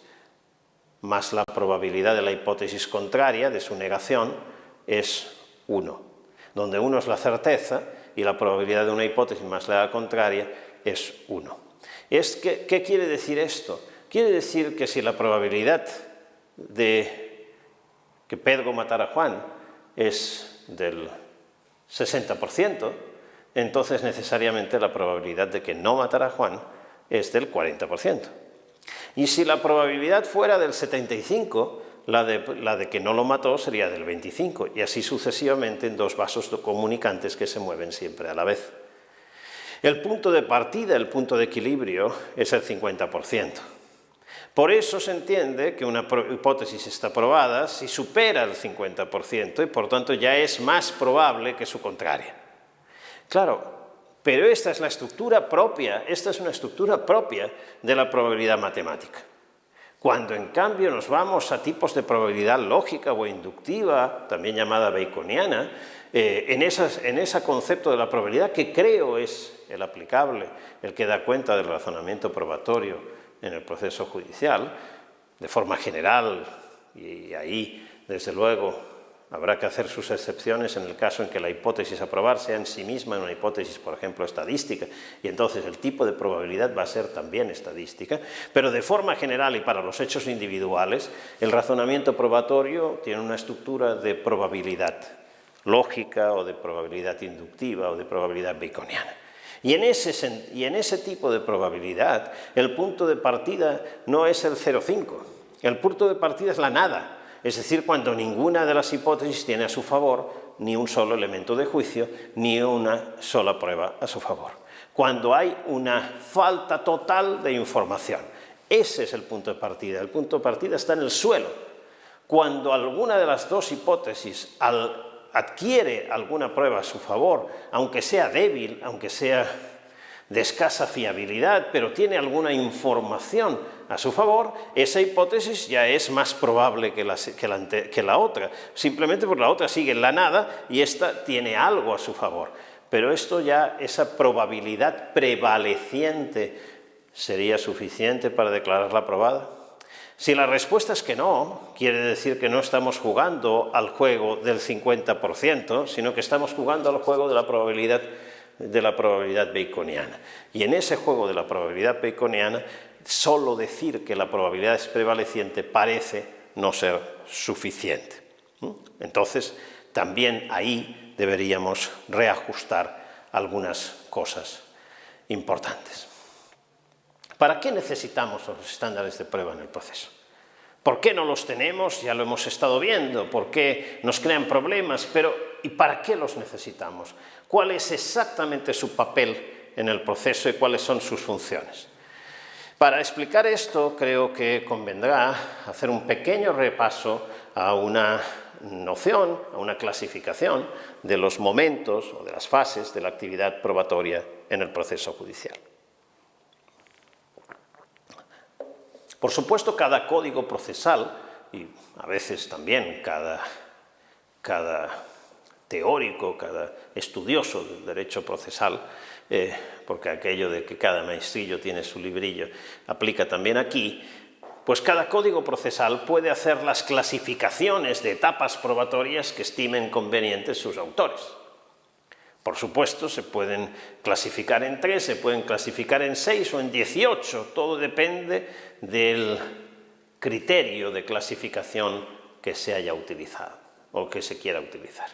más la probabilidad de la hipótesis contraria, de su negación, es 1, donde 1 es la certeza y la probabilidad de una hipótesis más la contraria es 1. ¿Qué quiere decir esto? Quiere decir que si la probabilidad de que Pedro matara a Juan es del 60%, entonces necesariamente la probabilidad de que no matara a Juan es del 40%. Y si la probabilidad fuera del 75%, la de que no lo mató sería del 25%, y así sucesivamente en dos vasos comunicantes que se mueven siempre a la vez. El punto de partida, el punto de equilibrio, es el 50%. Por eso se entiende que una hipótesis está probada si supera el 50% y por tanto ya es más probable que su contraria. Claro, Pero esta es la estructura propia, esta es una estructura propia de la probabilidad matemática. Cuando en cambio nos vamos a tipos de probabilidad lógica o inductiva, también llamada baconiana, en ese concepto de la probabilidad que creo es el aplicable, el que da cuenta del razonamiento probatorio en el proceso judicial, de forma general, y ahí, desde luego, habrá que hacer sus excepciones en el caso en que la hipótesis a probar sea en sí misma una hipótesis, por ejemplo, estadística, y entonces el tipo de probabilidad va a ser también estadística, pero de forma general y para los hechos individuales, el razonamiento probatorio tiene una estructura de probabilidad lógica o de probabilidad inductiva o de probabilidad baconiana. Y en ese tipo de probabilidad, el punto de partida no es el 0,5, el punto de partida es la nada. Es decir, cuando ninguna de las hipótesis tiene a su favor ni un solo elemento de juicio, ni una sola prueba a su favor. Cuando hay una falta total de información. Ese es el punto de partida. El punto de partida está en el suelo. Cuando alguna de las dos hipótesis adquiere alguna prueba a su favor, aunque sea débil, aunque sea de escasa fiabilidad, pero tiene alguna información a su favor, esa hipótesis ya es más probable que la otra, simplemente porque la otra sigue en la nada y esta tiene algo a su favor. Pero esto ya, esa probabilidad prevaleciente, ¿sería suficiente para declararla aprobada? Si la respuesta es que no, quiere decir que no estamos jugando al juego del 50%, sino que estamos jugando al juego de la probabilidad baconiana. Y en ese juego de la probabilidad baconiana, solo decir que la probabilidad es prevaleciente parece no ser suficiente. Entonces, también ahí deberíamos reajustar algunas cosas importantes. ¿Para qué necesitamos los estándares de prueba en el proceso? ¿Por qué no los tenemos? Ya lo hemos estado viendo. ¿Por qué nos crean problemas? Pero, ¿y para qué los necesitamos? ¿Cuál es exactamente su papel en el proceso y cuáles son sus funciones? Para explicar esto, creo que convendrá hacer un pequeño repaso a una noción, a una clasificación de los momentos o de las fases de la actividad probatoria en el proceso judicial. Por supuesto, cada código procesal, y a veces también cada teórico, cada estudioso del derecho procesal, porque aquello de que cada maestrillo tiene su librillo aplica también aquí, pues cada código procesal puede hacer las clasificaciones de etapas probatorias que estimen convenientes sus autores. Por supuesto, se pueden clasificar en 3, se pueden clasificar en 6 o en 18, todo depende del criterio de clasificación que se haya utilizado o que se quiera utilizar.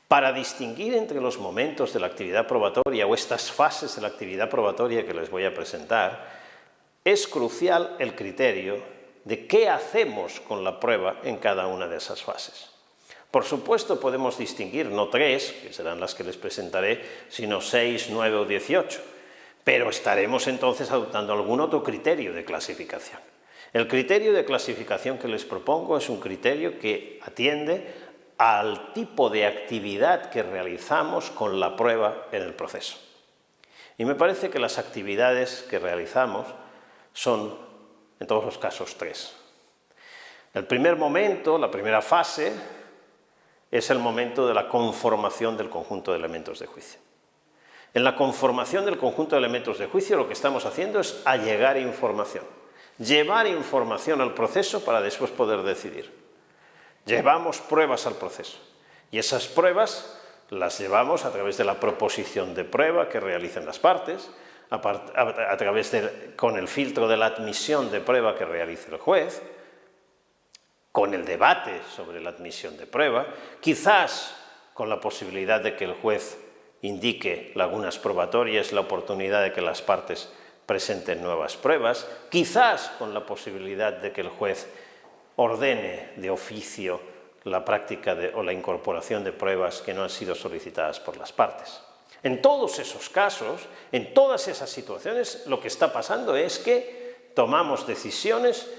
Para distinguir entre los momentos de la actividad probatoria o estas fases de la actividad probatoria que les voy a presentar, es crucial el criterio de qué hacemos con la prueba en cada una de esas fases. Por supuesto, podemos distinguir no 3, que serán las que les presentaré, sino 6, 9 o 18, pero estaremos entonces adoptando algún otro criterio de clasificación. El criterio de clasificación que les propongo es un criterio que atiende al tipo de actividad que realizamos con la prueba en el proceso. Y me parece que las actividades que realizamos son, en todos los casos, 3. El primer momento, la primera fase, es el momento de la conformación del conjunto de elementos de juicio. En la conformación del conjunto de elementos de juicio lo que estamos haciendo es allegar información, llevar información al proceso para después poder decidir. Llevamos pruebas al proceso y esas pruebas las llevamos a través de la proposición de prueba que realicen las partes, a través con el filtro de la admisión de prueba que realice el juez, con el debate sobre la admisión de prueba, quizás con la posibilidad de que el juez indique lagunas probatorias, la oportunidad de que las partes presenten nuevas pruebas, quizás con la posibilidad de que el juez ordene de oficio la práctica o la incorporación de pruebas que no han sido solicitadas por las partes. En todos esos casos, en todas esas situaciones, lo que está pasando es que tomamos decisiones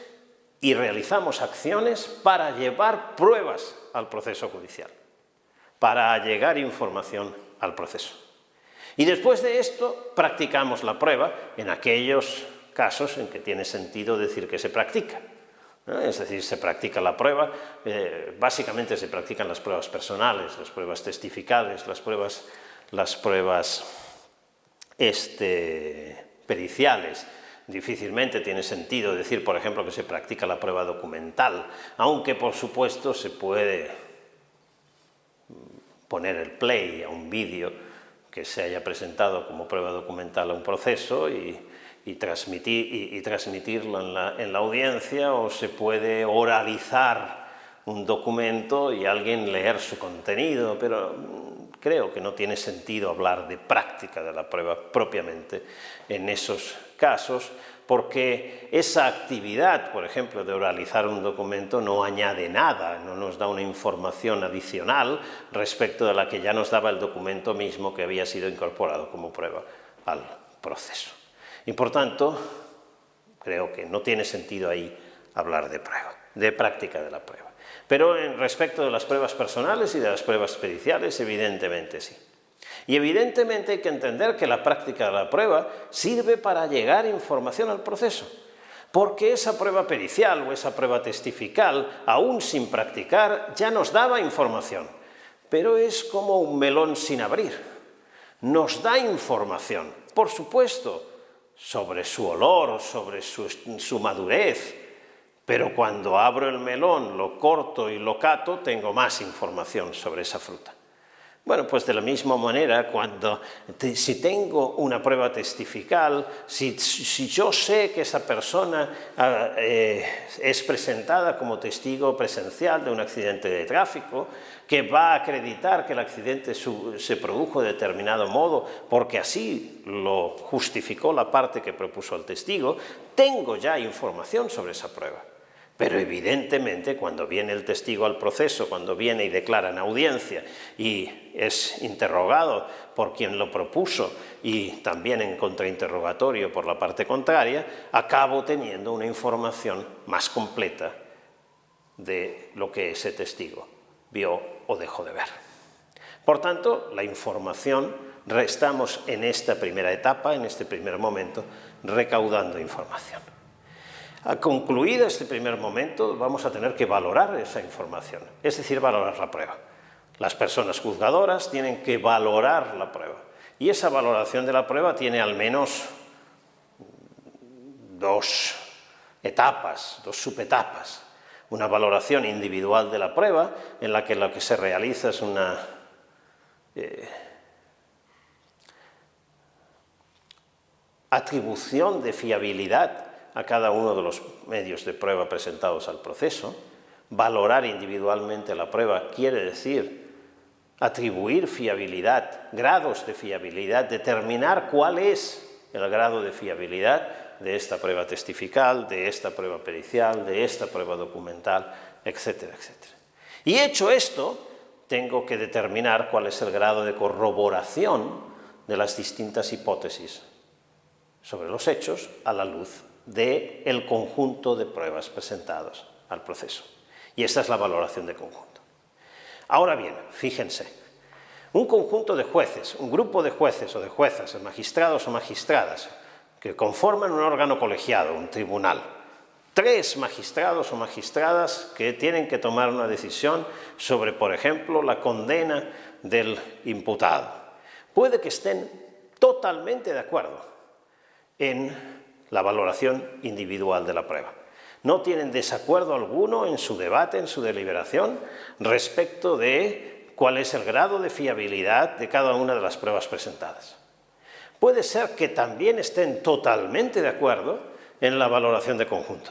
y realizamos acciones para llevar pruebas al proceso judicial, para allegar información al proceso. Y después de esto, practicamos la prueba en aquellos casos en que tiene sentido decir que se practica. Es decir, se practica la prueba, básicamente se practican las pruebas personales, las pruebas testificales, las pruebas periciales. Difícilmente tiene sentido decir, por ejemplo, que se practica la prueba documental, aunque por supuesto se puede poner el play a un vídeo que se haya presentado como prueba documental a un proceso y transmitirlo en la audiencia, o se puede oralizar un documento y alguien leer su contenido, pero creo que no tiene sentido hablar de práctica de la prueba propiamente en esos casos, porque esa actividad, por ejemplo, de oralizar un documento no añade nada, no nos da una información adicional respecto de la que ya nos daba el documento mismo que había sido incorporado como prueba al proceso. Y por tanto, creo que no tiene sentido ahí hablar de prueba, de práctica de la prueba. Pero en respecto de las pruebas personales y de las pruebas periciales, evidentemente sí. Y evidentemente hay que entender que la práctica de la prueba sirve para llegar información al proceso, porque esa prueba pericial o esa prueba testifical, aún sin practicar, ya nos daba información, pero es como un melón sin abrir. Nos da información, por supuesto, sobre su olor, sobre su madurez, pero cuando abro el melón, lo corto y lo cato, tengo más información sobre esa fruta. Bueno, pues de la misma manera, si tengo una prueba testifical, si yo sé que esa persona es presentada como testigo presencial de un accidente de tráfico, que va a acreditar que el accidente se produjo de determinado modo, porque así lo justificó la parte que propuso el testigo, tengo ya información sobre esa prueba. Pero evidentemente cuando viene el testigo al proceso, cuando viene y declara en audiencia y es interrogado por quien lo propuso y también en contrainterrogatorio por la parte contraria, acabo teniendo una información más completa de lo que ese testigo vio o dejó de ver. Por tanto, la información, estamos en esta primera etapa, en este primer momento, recaudando información. Concluido este primer momento, vamos a tener que valorar esa información, es decir, valorar la prueba. Las personas juzgadoras tienen que valorar la prueba, y esa valoración de la prueba tiene al menos dos etapas, dos subetapas. Una valoración individual de la prueba, en la que lo que se realiza es una atribución de fiabilidad a cada uno de los medios de prueba presentados al proceso. Valorar individualmente la prueba quiere decir atribuir fiabilidad, grados de fiabilidad, determinar cuál es el grado de fiabilidad de esta prueba testifical, de esta prueba pericial, de esta prueba documental, etcétera, etcétera. Y hecho esto, tengo que determinar cuál es el grado de corroboración de las distintas hipótesis sobre los hechos a la luz del conjunto de pruebas presentadas al proceso. Y esta es la valoración de conjunto. Ahora bien, fíjense, un conjunto de jueces, un grupo de jueces o de juezas, magistrados o magistradas, que conforman un órgano colegiado, un tribunal, 3 magistrados o magistradas que tienen que tomar una decisión sobre, por ejemplo, la condena del imputado. Puede que estén totalmente de acuerdo en la valoración individual de la prueba. No tienen desacuerdo alguno en su debate, en su deliberación, respecto de cuál es el grado de fiabilidad de cada una de las pruebas presentadas. Puede ser que también estén totalmente de acuerdo en la valoración de conjunto.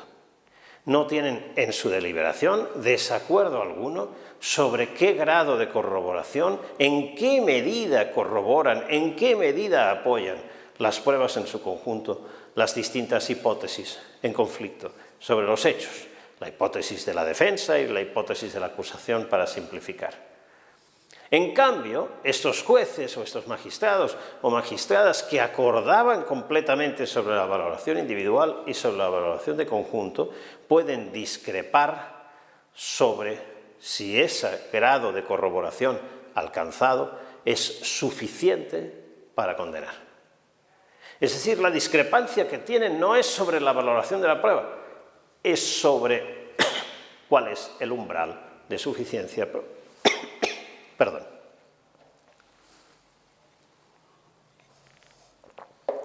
No tienen en su deliberación desacuerdo alguno sobre qué grado de corroboración, en qué medida corroboran, en qué medida apoyan las pruebas en su conjunto, las distintas hipótesis en conflicto sobre los hechos, la hipótesis de la defensa y la hipótesis de la acusación, para simplificar. En cambio, estos jueces o estos magistrados o magistradas que acordaban completamente sobre la valoración individual y sobre la valoración de conjunto pueden discrepar sobre si ese grado de corroboración alcanzado es suficiente para condenar. Es decir, la discrepancia que tienen no es sobre la valoración de la prueba, es sobre cuál es el umbral de suficiencia.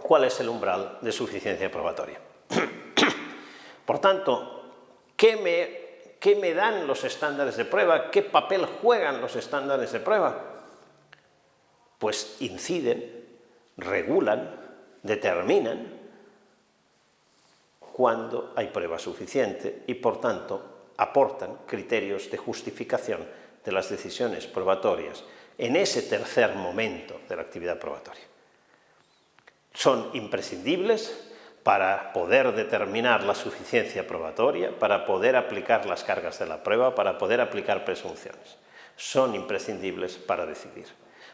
¿Cuál es el umbral de suficiencia probatoria? Por tanto, ¿qué me dan los estándares de prueba? ¿Qué papel juegan los estándares de prueba? Pues inciden, regulan, determinan cuándo hay prueba suficiente y, por tanto, aportan criterios de justificación de las decisiones probatorias en ese tercer momento de la actividad probatoria. Son imprescindibles para poder determinar la suficiencia probatoria, para poder aplicar las cargas de la prueba, para poder aplicar presunciones. Son imprescindibles para decidir.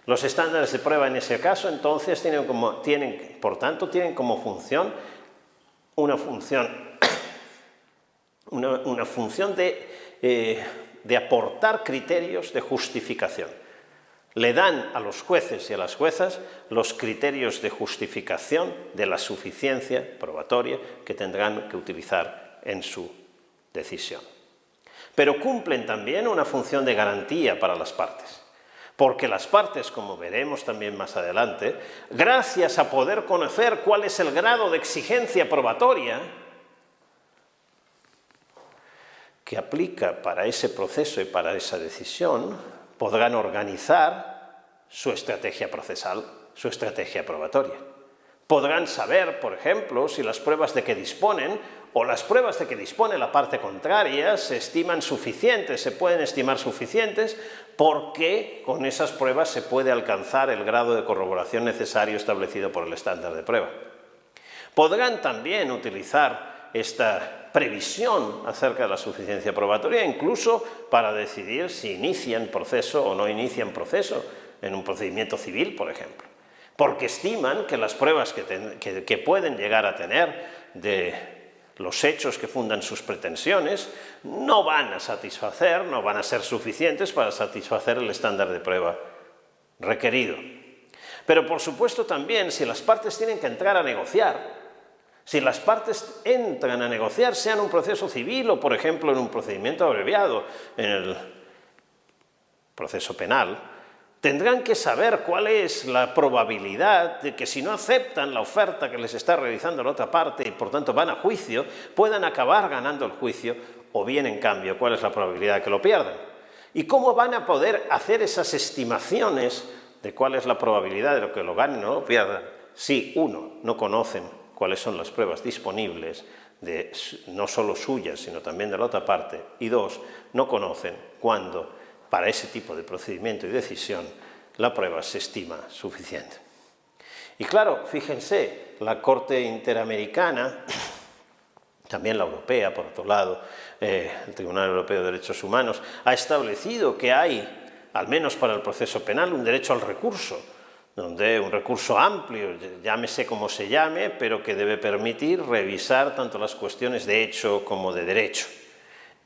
Los estándares de prueba en ese caso, entonces, por tanto, tienen como función una función de aportar criterios de justificación. Le dan a los jueces y a las juezas los criterios de justificación de la suficiencia probatoria que tendrán que utilizar en su decisión. Pero cumplen también una función de garantía para las partes, porque las partes, como veremos también más adelante, gracias a poder conocer cuál es el grado de exigencia probatoria que aplica para ese proceso y para esa decisión, podrán organizar su estrategia procesal, su estrategia probatoria. Podrán saber, por ejemplo, si las pruebas de que disponen o las pruebas de que dispone la parte contraria se estiman suficientes, se pueden estimar suficientes, porque con esas pruebas se puede alcanzar el grado de corroboración necesario establecido por el estándar de prueba. Podrán también utilizar esta previsión acerca de la suficiencia probatoria, incluso para decidir si inician proceso o no inician proceso en un procedimiento civil, por ejemplo, porque estiman que las pruebas que pueden llegar a tener de los hechos que fundan sus pretensiones no van a satisfacer, no van a ser suficientes para satisfacer el estándar de prueba requerido. Pero, por supuesto, también, si las partes tienen que entrar a negociar, si las partes entran a negociar, sea en un proceso civil o, por ejemplo, en un procedimiento abreviado, en el proceso penal, tendrán que saber cuál es la probabilidad de que, si no aceptan la oferta que les está realizando la otra parte y, por tanto, van a juicio, puedan acabar ganando el juicio, o bien, en cambio, cuál es la probabilidad de que lo pierdan. ¿Y cómo van a poder hacer esas estimaciones de cuál es la probabilidad de que lo ganen o lo pierdan si, uno, no conocen cuáles son las pruebas disponibles, no solo suyas, sino también de la otra parte, y dos, no conocen cuándo, para ese tipo de procedimiento y decisión, la prueba se estima suficiente? Y claro, fíjense, la Corte Interamericana, también la europea, por otro lado, el Tribunal Europeo de Derechos Humanos, ha establecido que hay, al menos para el proceso penal, un derecho al recurso, donde un recurso amplio, llámese como se llame, pero que debe permitir revisar tanto las cuestiones de hecho como de derecho,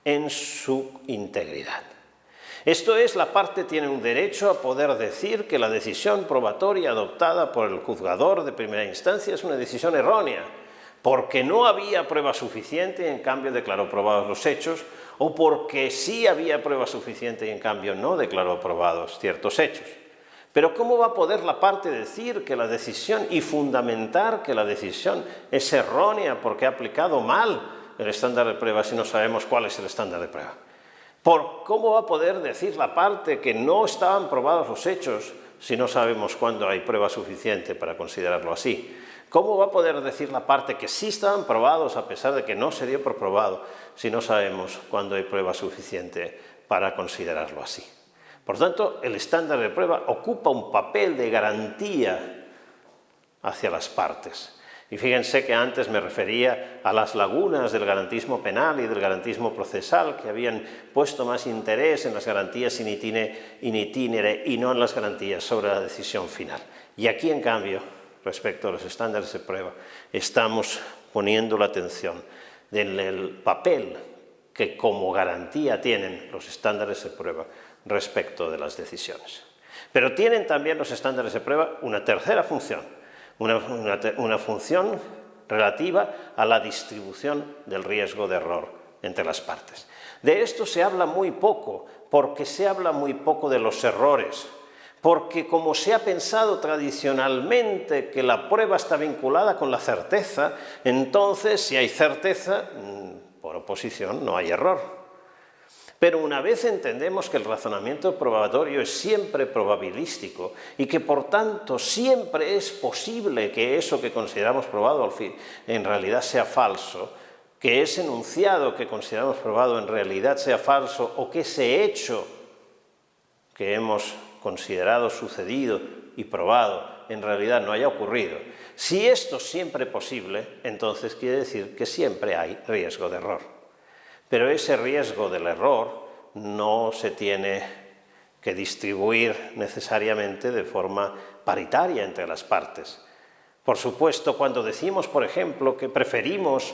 en su integridad. Esto es, la parte tiene un derecho a poder decir que la decisión probatoria adoptada por el juzgador de primera instancia es una decisión errónea, porque no había prueba suficiente y en cambio declaró probados los hechos, o porque sí había prueba suficiente y en cambio no declaró probados ciertos hechos. Pero ¿cómo va a poder la parte decir que la decisión y fundamentar que la decisión es errónea porque ha aplicado mal el estándar de prueba si no sabemos cuál es el estándar de prueba? ¿Cómo va a poder decir la parte que no estaban probados los hechos si no sabemos cuándo hay prueba suficiente para considerarlo así? ¿Cómo va a poder decir la parte que sí estaban probados a pesar de que no se dio por probado si no sabemos cuándo hay prueba suficiente para considerarlo así? Por tanto, el estándar de prueba ocupa un papel de garantía hacia las partes. Y fíjense que antes me refería a las lagunas del garantismo penal y del garantismo procesal, que habían puesto más interés en las garantías in itinere y no en las garantías sobre la decisión final. Y aquí, en cambio, respecto a los estándares de prueba, estamos poniendo la atención en el papel que como garantía tienen los estándares de prueba respecto de las decisiones. Pero tienen también los estándares de prueba una tercera función, una función relativa a la distribución del riesgo de error entre las partes. De esto se habla muy poco, porque se habla muy poco de los errores, porque como se ha pensado tradicionalmente que la prueba está vinculada con la certeza, entonces si hay certeza, por oposición no hay error. Pero una vez entendemos que el razonamiento probatorio es siempre probabilístico y que por tanto siempre es posible que eso que consideramos probado al fin en realidad sea falso, que ese enunciado que consideramos probado en realidad sea falso o que ese hecho que hemos considerado sucedido y probado en realidad no haya ocurrido. Si esto es siempre posible, entonces quiere decir que siempre hay riesgo de error. Pero ese riesgo del error no se tiene que distribuir necesariamente de forma paritaria entre las partes. Por supuesto, cuando decimos, por ejemplo, que preferimos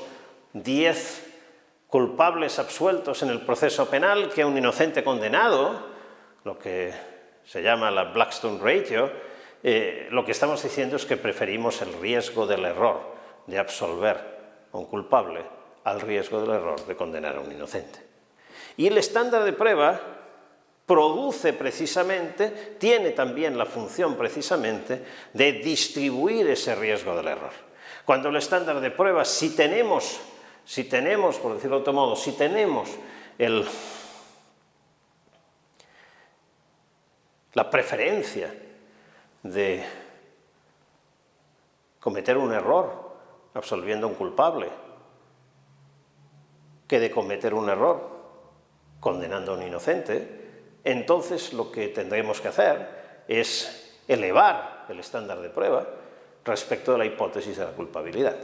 10 culpables absueltos en el proceso penal que un inocente condenado, lo que se llama la Blackstone Ratio, lo que estamos diciendo es que preferimos el riesgo del error de absolver a un culpable al riesgo del error de condenar a un inocente. Y el estándar de prueba produce precisamente, tiene también la función precisamente de distribuir ese riesgo del error. Cuando el estándar de prueba, si tenemos, por decirlo de otro modo, si tenemos la preferencia de cometer un error absolviendo a un culpable, que de cometer un error condenando a un inocente, entonces lo que tendremos que hacer es elevar el estándar de prueba respecto de la hipótesis de la culpabilidad.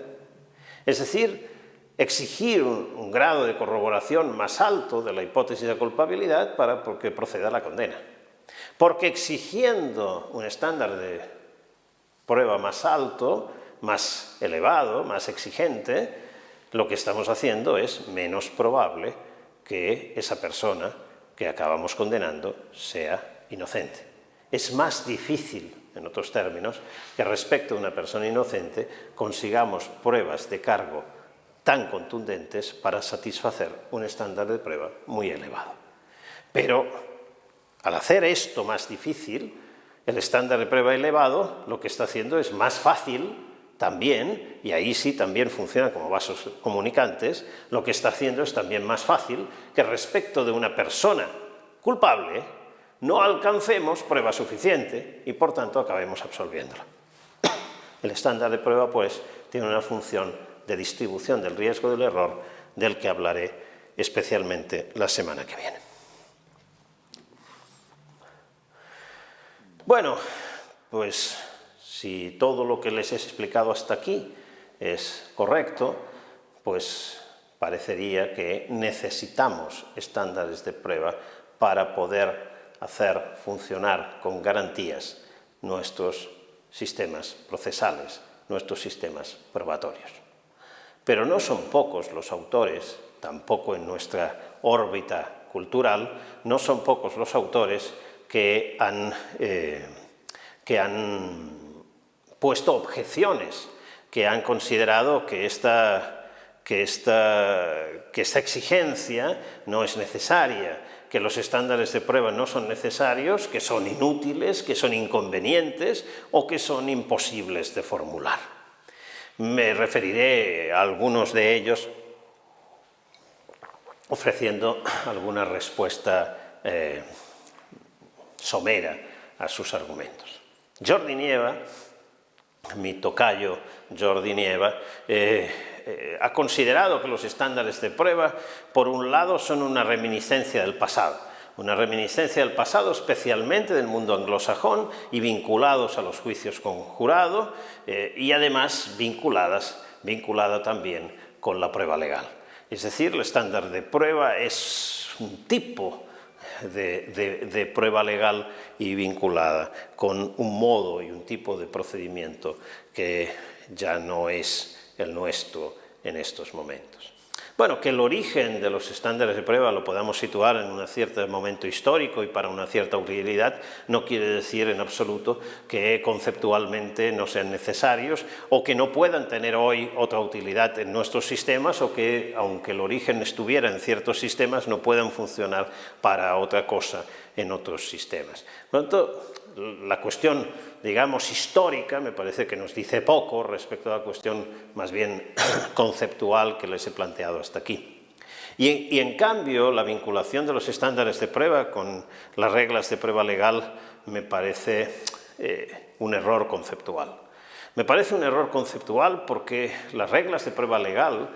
Es decir, exigir un grado de corroboración más alto de la hipótesis de culpabilidad para que proceda la condena. Porque exigiendo un estándar de prueba más alto, más elevado, más exigente, lo que estamos haciendo es menos probable que esa persona que acabamos condenando sea inocente. Es más difícil, en otros términos, que respecto a una persona inocente consigamos pruebas de cargo tan contundentes para satisfacer un estándar de prueba muy elevado. Pero al hacer esto más difícil, el estándar de prueba elevado lo que está haciendo es más fácil también, y ahí sí también funcionan como vasos comunicantes, lo que está haciendo es también más fácil que respecto de una persona culpable no alcancemos prueba suficiente y por tanto acabemos absolviéndola. El estándar de prueba, pues, tiene una función de distribución del riesgo del error del que hablaré especialmente la semana que viene. Bueno, pues si todo lo que les he explicado hasta aquí es correcto, pues parecería que necesitamos estándares de prueba para poder hacer funcionar con garantías nuestros sistemas procesales, nuestros sistemas probatorios. Pero no son pocos los autores, tampoco en nuestra órbita cultural, no son pocos los autores que han puesto objeciones, que han considerado que esta exigencia no es necesaria, que los estándares de prueba no son necesarios, que son inútiles, que son inconvenientes o que son imposibles de formular. Me referiré a algunos de ellos ofreciendo alguna respuesta somera a sus argumentos. Jordi Nieva, mi tocayo Jordi Nieva, ha considerado que los estándares de prueba, por un lado, son una reminiscencia del pasado especialmente del mundo anglosajón y vinculados a los juicios con jurado y además vinculada también con la prueba legal. Es decir, el estándar de prueba es un tipo de prueba legal y vinculada con un modo y un tipo de procedimiento que ya no es el nuestro en estos momentos. Bueno, que el origen de los estándares de prueba lo podamos situar en un cierto momento histórico y para una cierta utilidad no quiere decir en absoluto que conceptualmente no sean necesarios o que no puedan tener hoy otra utilidad en nuestros sistemas o que, aunque el origen estuviera en ciertos sistemas, no puedan funcionar para otra cosa en otros sistemas. Por lo tanto, la cuestión, digamos, histórica me parece que nos dice poco respecto a la cuestión más bien conceptual que les he planteado hasta aquí. Y en cambio, la vinculación de los estándares de prueba con las reglas de prueba legal me parece un error conceptual. Me parece un error conceptual porque las reglas de prueba legal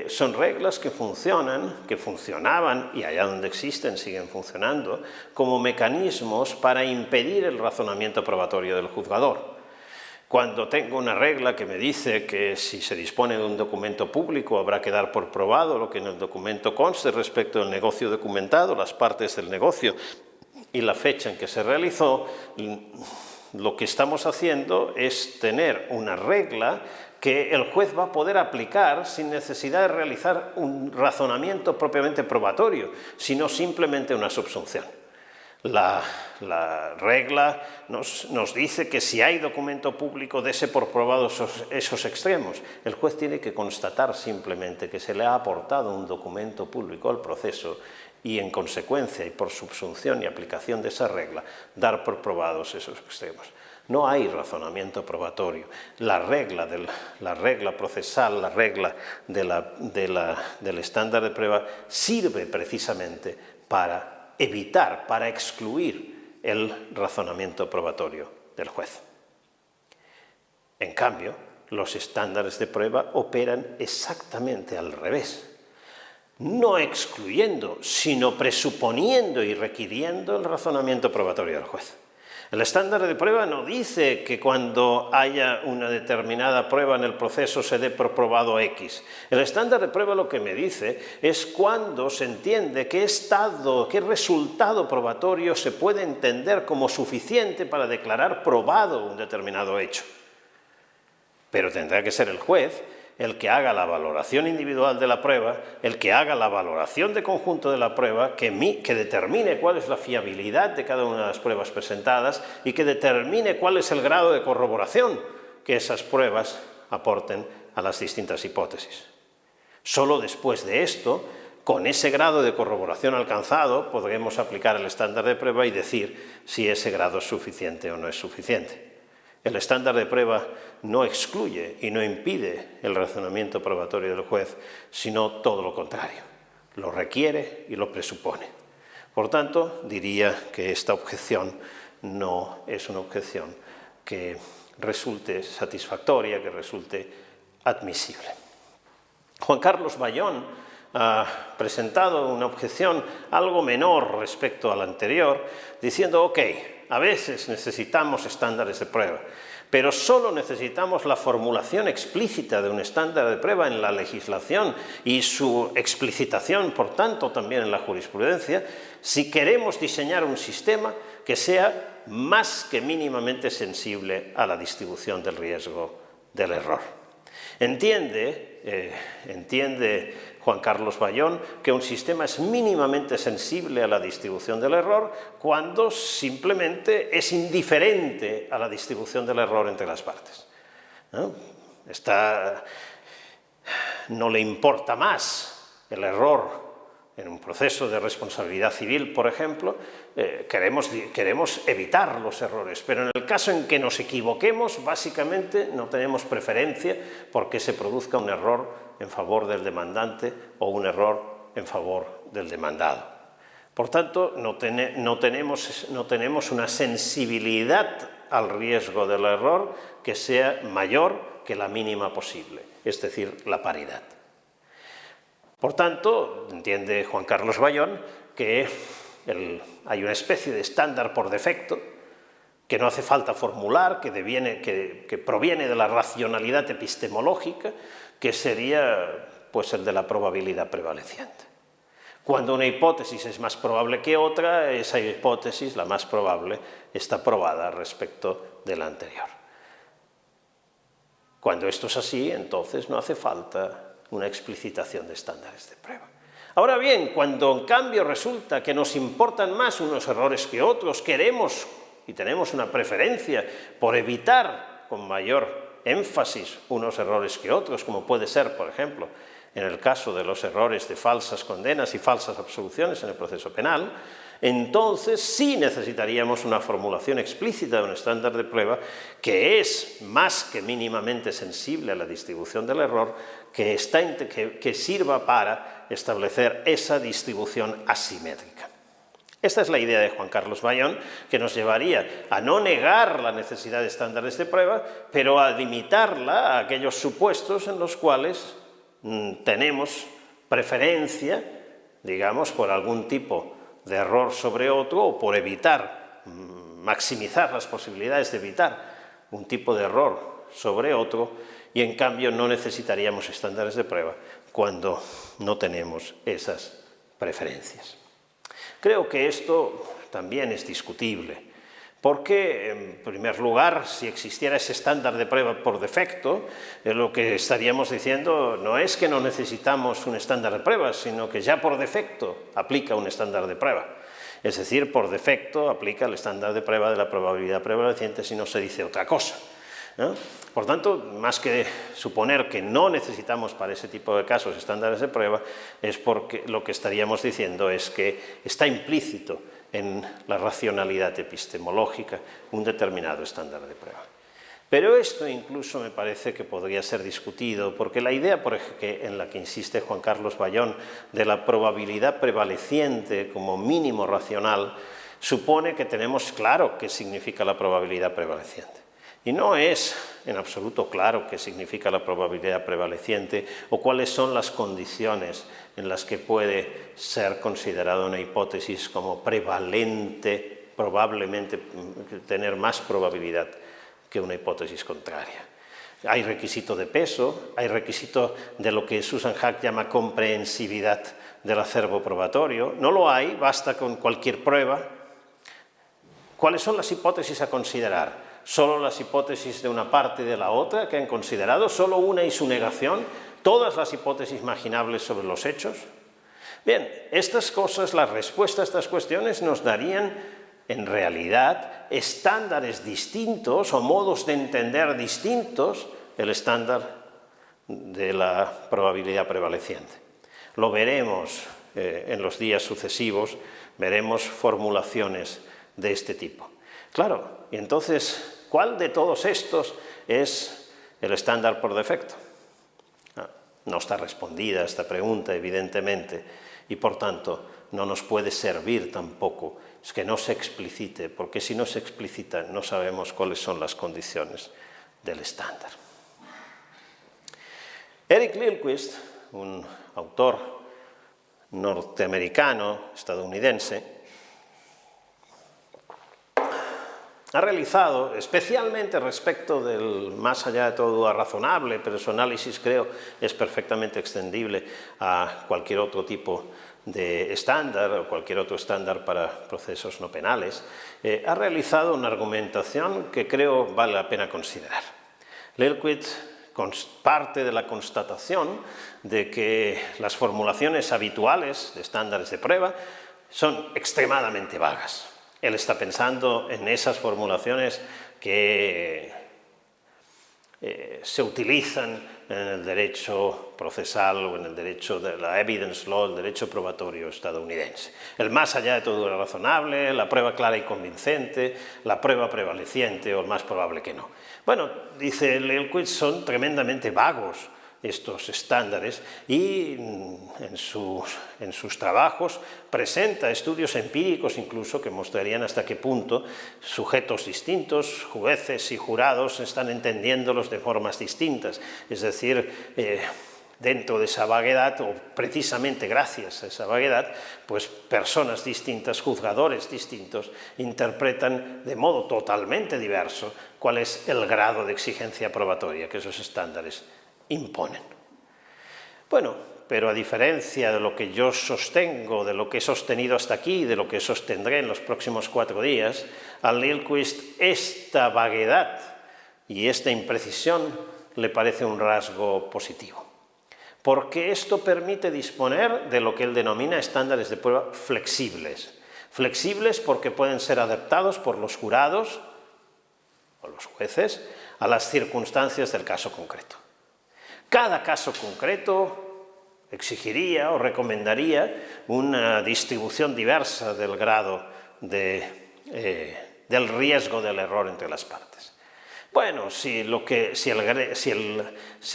son reglas que funcionan, que funcionaban, y allá donde existen siguen funcionando, como mecanismos para impedir el razonamiento probatorio del juzgador. Cuando tengo una regla que me dice que si se dispone de un documento público habrá que dar por probado lo que en el documento conste respecto del negocio documentado, las partes del negocio y la fecha en que se realizó, lo que estamos haciendo es tener una regla que el juez va a poder aplicar sin necesidad de realizar un razonamiento propiamente probatorio, sino simplemente una subsunción. La regla nos dice que si hay documento público, dese por probados esos extremos. El juez tiene que constatar simplemente que se le ha aportado un documento público al proceso y, en consecuencia y por subsunción y aplicación de esa regla, dar por probados esos extremos. No hay razonamiento probatorio. La regla procesal, la regla del estándar de prueba sirve precisamente para evitar, para excluir el razonamiento probatorio del juez. En cambio, los estándares de prueba operan exactamente al revés, no excluyendo, sino presuponiendo y requiriendo el razonamiento probatorio del juez. El estándar de prueba no dice que cuando haya una determinada prueba en el proceso se dé por probado X. El estándar de prueba lo que me dice es cuando se entiende qué resultado probatorio se puede entender como suficiente para declarar probado un determinado hecho. Pero tendrá que ser el juez el que haga la valoración individual de la prueba, el que haga la valoración de conjunto de la prueba, que determine cuál es la fiabilidad de cada una de las pruebas presentadas y que determine cuál es el grado de corroboración que esas pruebas aporten a las distintas hipótesis. Solo después de esto, con ese grado de corroboración alcanzado, podremos aplicar el estándar de prueba y decir si ese grado es suficiente o no es suficiente. El estándar de prueba no excluye y no impide el razonamiento probatorio del juez, sino todo lo contrario. Lo requiere y lo presupone. Por tanto, diría que esta objeción no es una objeción que resulte satisfactoria, que resulte admisible. Juan Carlos Bayón ha presentado una objeción algo menor respecto a la anterior, diciendo, ok, a veces necesitamos estándares de prueba, pero solo necesitamos la formulación explícita de un estándar de prueba en la legislación y su explicitación, por tanto, también en la jurisprudencia, si queremos diseñar un sistema que sea más que mínimamente sensible a la distribución del riesgo del error. Entiende Juan Carlos Bayón que un sistema es mínimamente sensible a la distribución del error cuando simplemente es indiferente a la distribución del error entre las partes. No le importa más el error en un proceso de responsabilidad civil, por ejemplo, queremos evitar los errores, pero en el caso en que nos equivoquemos, básicamente no tenemos preferencia porque se produzca un error en favor del demandante o un error en favor del demandado. Por tanto, no tenemos una sensibilidad al riesgo del error que sea mayor que la mínima posible, es decir, la paridad. Por tanto, entiende Juan Carlos Bayón que hay una especie de estándar por defecto que no hace falta formular, que proviene de la racionalidad epistemológica, que sería pues, el de la probabilidad prevaleciente. Cuando una hipótesis es más probable que otra, esa hipótesis, la más probable, está probada respecto de la anterior. Cuando esto es así, entonces no hace falta una explicitación de estándares de prueba. Ahora bien, cuando en cambio resulta que nos importan más unos errores que otros, queremos y tenemos una preferencia por evitar con mayor énfasis unos errores que otros, como puede ser, por ejemplo, en el caso de los errores de falsas condenas y falsas absoluciones en el proceso penal, entonces sí necesitaríamos una formulación explícita de un estándar de prueba que es más que mínimamente sensible a la distribución del error, que sirva para establecer esa distribución asimétrica. Esta es la idea de Juan Carlos Bayón, que nos llevaría a no negar la necesidad de estándares de prueba, pero a limitarla a aquellos supuestos en los cuales tenemos preferencia, digamos, por algún tipo de error sobre otro o por maximizar las posibilidades de evitar un tipo de error sobre otro, y en cambio no necesitaríamos estándares de prueba cuando no tenemos esas preferencias. Creo que esto también es discutible, porque, en primer lugar, si existiera ese estándar de prueba por defecto, lo que estaríamos diciendo no es que no necesitamos un estándar de prueba, sino que ya por defecto aplica un estándar de prueba. Es decir, por defecto aplica el estándar de prueba de la probabilidad prevaleciente si no se dice otra cosa, ¿no? Por tanto, más que suponer que no necesitamos para ese tipo de casos estándares de prueba, es porque lo que estaríamos diciendo es que está implícito en la racionalidad epistemológica un determinado estándar de prueba. Pero esto incluso me parece que podría ser discutido, porque la idea en la que insiste Juan Carlos Bayón de la probabilidad prevaleciente como mínimo racional supone que tenemos claro qué significa la probabilidad prevaleciente. Y no es en absoluto claro qué significa la probabilidad prevaleciente o cuáles son las condiciones en las que puede ser considerada una hipótesis como prevalente, probablemente tener más probabilidad que una hipótesis contraria. Hay requisito de peso, hay requisito de lo que Susan Haack llama comprehensividad del acervo probatorio. No lo hay, basta con cualquier prueba. ¿Cuáles son las hipótesis a considerar? ¿Solo las hipótesis de una parte y de la otra que han considerado? ¿Solo una y su negación? ¿Todas las hipótesis imaginables sobre los hechos? Bien, estas cosas, la respuesta a estas cuestiones nos darían, en realidad, estándares distintos o modos de entender distintos el estándar de la probabilidad prevaleciente. Lo veremos en los días sucesivos, veremos formulaciones de este tipo. Claro, y entonces, ¿cuál de todos estos es el estándar por defecto? No está respondida esta pregunta, evidentemente, y por tanto no nos puede servir tampoco es que no se explicite, porque si no se explicita no sabemos cuáles son las condiciones del estándar. Eric Liljequist, un autor norteamericano, estadounidense, ha realizado, especialmente respecto del más allá de todo razonable, pero su análisis creo es perfectamente extendible a cualquier otro tipo de estándar o cualquier otro estándar para procesos no penales, ha realizado una argumentación que creo vale la pena considerar. Liljequist parte de la constatación de que las formulaciones habituales de estándares de prueba son extremadamente vagas. Él está pensando en esas formulaciones que se utilizan en el derecho procesal o en el derecho de la evidence law, el derecho probatorio estadounidense. El más allá de todo lo razonable, la prueba clara y convincente, la prueba prevaleciente o el más probable que no. Bueno, dice Liljequist, son tremendamente vagos estos estándares y en sus trabajos presenta estudios empíricos incluso que mostrarían hasta qué punto sujetos distintos, jueces y jurados están entendiéndolos de formas distintas, es decir, dentro de esa vaguedad o precisamente gracias a esa vaguedad, pues personas distintas, juzgadores distintos, interpretan de modo totalmente diverso cuál es el grado de exigencia probatoria que esos estándares imponen. Bueno, pero a diferencia de lo que yo sostengo, de lo que he sostenido hasta aquí, de lo que sostendré en los próximos 4 días, a Liljequist esta vaguedad y esta imprecisión le parece un rasgo positivo. porque esto permite disponer de lo que él denomina estándares de prueba flexibles. Flexibles porque pueden ser adaptados por los jurados o los jueces a las circunstancias del caso concreto. Cada caso concreto exigiría o recomendaría una distribución diversa del grado del riesgo del error entre las partes. Bueno, si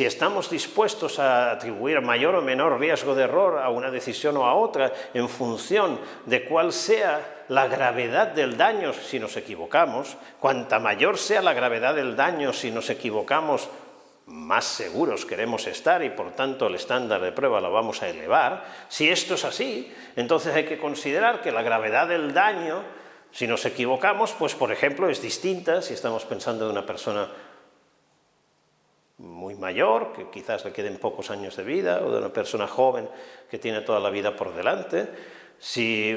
estamos dispuestos a atribuir mayor o menor riesgo de error a una decisión o a otra en función de cuál sea la gravedad del daño si nos equivocamos, cuanta mayor sea la gravedad del daño si nos equivocamos, más seguros queremos estar y por tanto el estándar de prueba lo vamos a elevar. Si esto es así, entonces hay que considerar que la gravedad del daño, si nos equivocamos, pues por ejemplo es distinta si estamos pensando de una persona muy mayor, que quizás le queden pocos años de vida, o de una persona joven que tiene toda la vida por delante. Si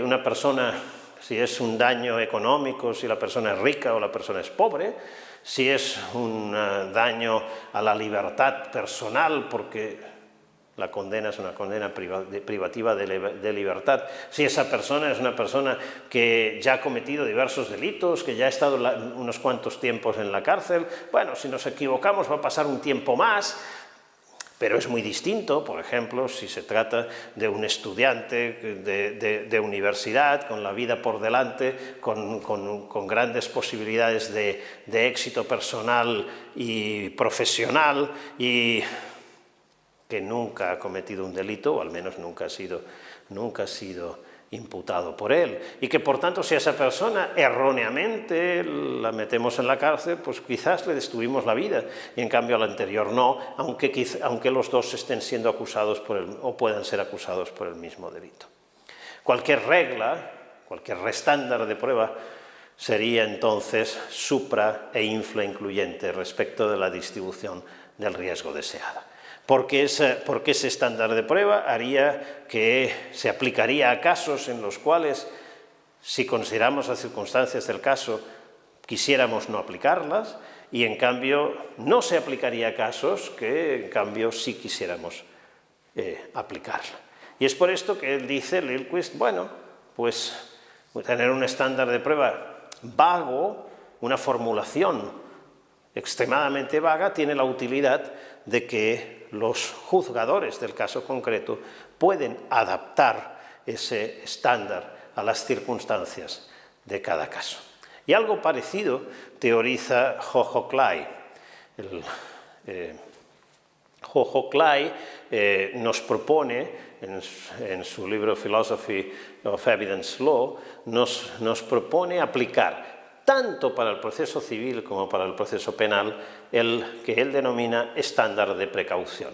es un daño económico, si la persona es rica o la persona es pobre, si es un daño a la libertad personal, porque la condena es una condena privativa de libertad. Si esa persona es una persona que ya ha cometido diversos delitos, que ya ha estado unos cuantos tiempos en la cárcel, bueno, si nos equivocamos va a pasar un tiempo más, pero es muy distinto, por ejemplo, si se trata de un estudiante de universidad con la vida por delante, con grandes posibilidades de éxito personal y profesional y que nunca ha cometido un delito, o al menos nunca ha sido imputado por él, y que por tanto si a esa persona erróneamente la metemos en la cárcel, pues quizás le destruimos la vida, y en cambio al anterior no, aunque los dos estén siendo acusados o puedan ser acusados por el mismo delito. Cualquier regla, cualquier estándar de prueba sería entonces supra e infra incluyente respecto de la distribución del riesgo deseada. Porque ese estándar de prueba haría que se aplicaría a casos en los cuales, si consideramos las circunstancias del caso, quisiéramos no aplicarlas, y en cambio no se aplicaría a casos que en cambio sí quisiéramos aplicarla. Y es por esto que él dice, Lillquist, bueno, pues tener un estándar de prueba vago, una formulación extremadamente vaga, tiene la utilidad de que los juzgadores del caso concreto pueden adaptar ese estándar a las circunstancias de cada caso. Y algo parecido teoriza Jojo Clay. Jojo Clay nos propone, en su libro Philosophy of Evidence Law, nos propone aplicar tanto para el proceso civil como para el proceso penal, el que él denomina estándar de precaución,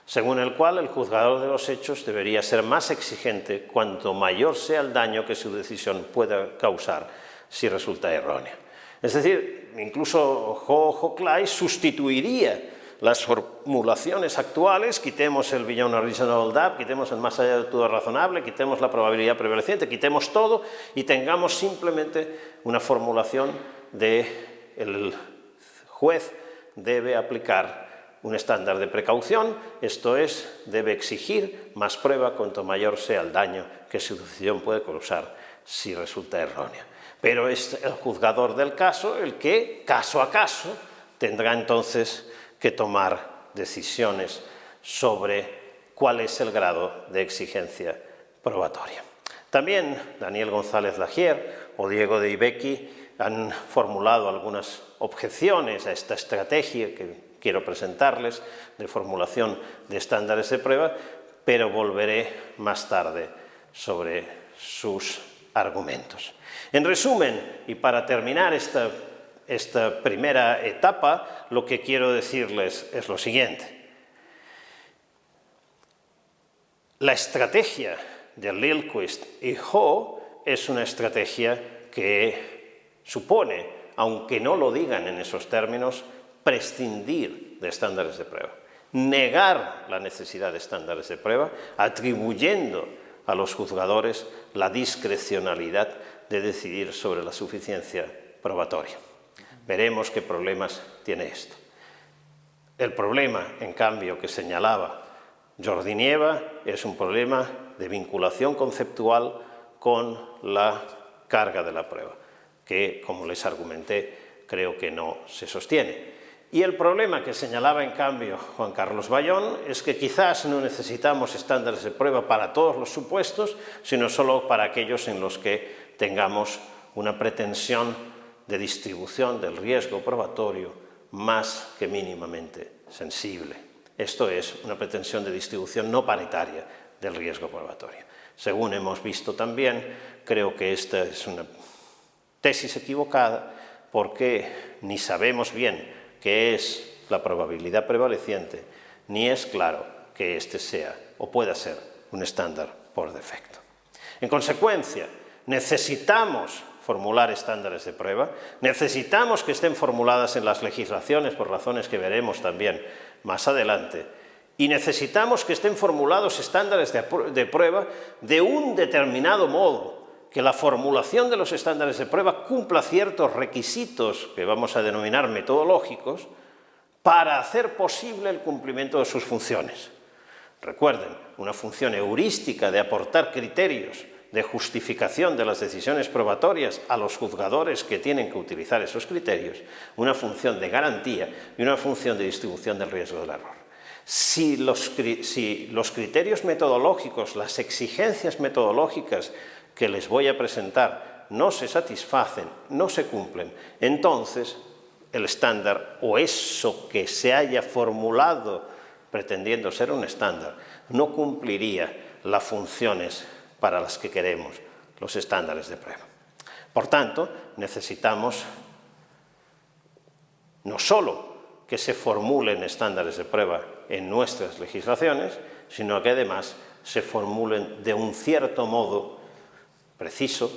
según el cual el juzgador de los hechos debería ser más exigente cuanto mayor sea el daño que su decisión pueda causar si resulta errónea. Es decir, incluso Jojo Clay sustituiría las formulaciones actuales, quitemos el beyond a reasonable doubt, quitemos el más allá de todo razonable, quitemos la probabilidad prevaleciente, quitemos todo y tengamos simplemente una formulación de el juez debe aplicar un estándar de precaución, esto es, debe exigir más prueba cuanto mayor sea el daño que su decisión puede causar si resulta errónea. Pero es el juzgador del caso el que, caso a caso, tendrá entonces que tomar decisiones sobre cuál es el grado de exigencia probatoria. También Daniel González Lagier o Diego de Ibecki han formulado algunas objeciones a esta estrategia que quiero presentarles de formulación de estándares de prueba, pero volveré más tarde sobre sus argumentos. En resumen, y para terminar esta primera etapa, lo que quiero decirles es lo siguiente. La estrategia de Lillquist y Ho es una estrategia que supone, aunque no lo digan en esos términos, prescindir de estándares de prueba, negar la necesidad de estándares de prueba, atribuyendo a los juzgadores la discrecionalidad de decidir sobre la suficiencia probatoria. Veremos qué problemas tiene esto. El problema, en cambio, que señalaba Jordi Nieva es un problema de vinculación conceptual con la carga de la prueba, que, como les argumenté, creo que no se sostiene. Y el problema que señalaba, en cambio, Juan Carlos Bayón es que quizás no necesitamos estándares de prueba para todos los supuestos, sino solo para aquellos en los que tengamos una pretensión de distribución del riesgo probatorio más que mínimamente sensible. Esto es una pretensión de distribución no paritaria del riesgo probatorio. Según hemos visto también, creo que esta es una tesis equivocada porque ni sabemos bien qué es la probabilidad prevaleciente, ni es claro que este sea o pueda ser un estándar por defecto. En consecuencia, necesitamos formular estándares de prueba, necesitamos que estén formuladas en las legislaciones por razones que veremos también más adelante, y necesitamos que estén formulados estándares de prueba de un determinado modo, que la formulación de los estándares de prueba cumpla ciertos requisitos que vamos a denominar metodológicos para hacer posible el cumplimiento de sus funciones. Recuerden, una función heurística de aportar criterios de justificación de las decisiones probatorias a los juzgadores que tienen que utilizar esos criterios, una función de garantía y una función de distribución del riesgo del error. Si los criterios metodológicos, las exigencias metodológicas que les voy a presentar no se satisfacen, no se cumplen, entonces el estándar o eso que se haya formulado pretendiendo ser un estándar no cumpliría las funciones para las que queremos los estándares de prueba. Por tanto, necesitamos no solo que se formulen estándares de prueba en nuestras legislaciones, sino que además se formulen de un cierto modo preciso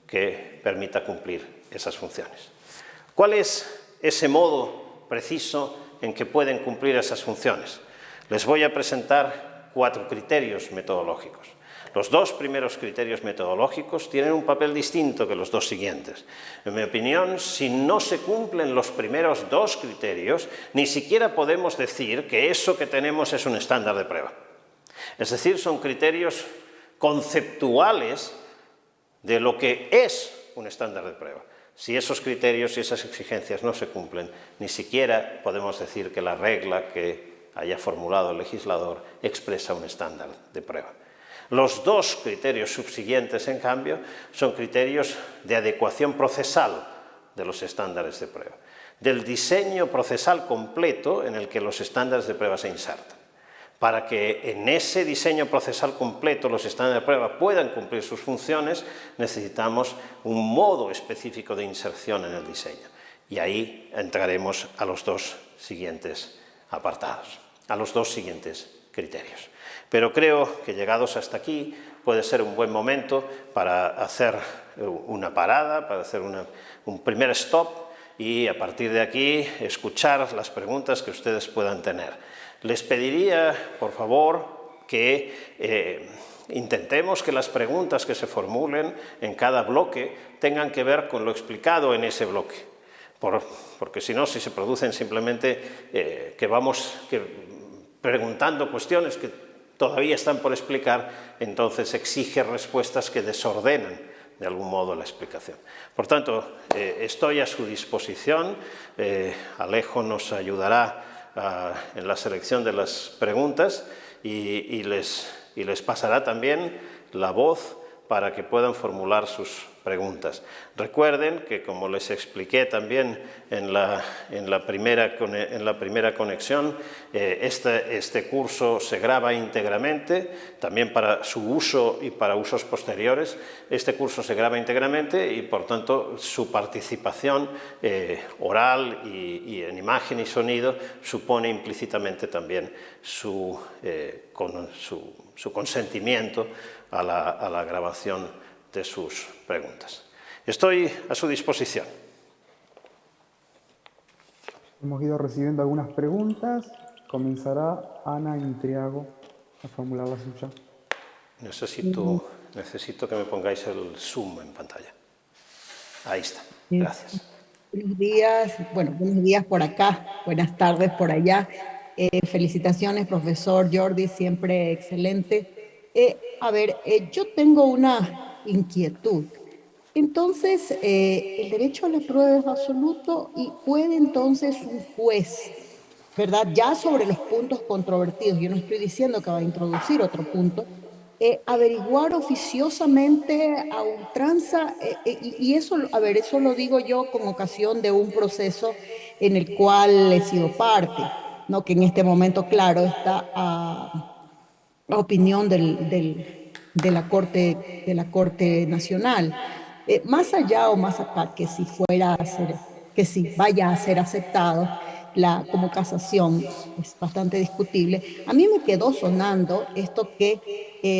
que permita cumplir esas funciones. ¿Cuál es ese modo preciso en que pueden cumplir esas funciones? Les voy a presentar 4 criterios metodológicos. Los 2 primeros criterios metodológicos tienen un papel distinto que los 2 siguientes. En mi opinión, si no se cumplen los primeros 2 criterios, ni siquiera podemos decir que eso que tenemos es un estándar de prueba. Es decir, son criterios conceptuales de lo que es un estándar de prueba. Si esos criterios y esas exigencias no se cumplen, ni siquiera podemos decir que la regla que haya formulado el legislador expresa un estándar de prueba. Los 2 criterios subsiguientes, en cambio, son criterios de adecuación procesal de los estándares de prueba, del diseño procesal completo en el que los estándares de prueba se insertan. Para que en ese diseño procesal completo los estándares de prueba puedan cumplir sus funciones, necesitamos un modo específico de inserción en el diseño. Y ahí entraremos a los 2 siguientes apartados, a los 2 siguientes criterios. Pero creo que llegados hasta aquí puede ser un buen momento para hacer una parada, para hacer un primer stop y a partir de aquí escuchar las preguntas que ustedes puedan tener. Les pediría, por favor, que intentemos que las preguntas que se formulen en cada bloque tengan que ver con lo explicado en ese bloque, porque si no, si se producen simplemente que vamos preguntando cuestiones que todavía están por explicar, entonces exige respuestas que desordenan de algún modo la explicación. Por tanto, estoy a su disposición, Alejo nos ayudará en la selección de las preguntas y les pasará también la voz para que puedan formular sus preguntas. Recuerden que, como les expliqué también en la primera conexión, este curso se graba íntegramente, también para su uso y para usos posteriores. Este curso se graba íntegramente y, por tanto, su participación oral y en imagen y sonido supone implícitamente también su consentimiento a la grabación de sus preguntas. Estoy a su disposición. Hemos ido recibiendo algunas preguntas. Comenzará Ana Intriago a formular la suya. Necesito que me pongáis el zoom en pantalla. Ahí está. Gracias. Buenos días. Bueno, buenos días por acá, buenas tardes por allá. Felicitaciones, profesor Jordi, siempre excelente. Yo tengo una inquietud. Entonces, el derecho a la prueba es absoluto y puede entonces un juez, ¿verdad? Ya sobre los puntos controvertidos, yo no estoy diciendo que va a introducir otro punto, averiguar oficiosamente a ultranza, y eso, eso lo digo yo con ocasión de un proceso en el cual he sido parte, ¿no? Que en este momento, claro, está a opinión de la Corte Nacional. Más allá o más acá, que si fuera a ser, que si vaya a ser aceptado como casación, es bastante discutible. A mí me quedó sonando esto que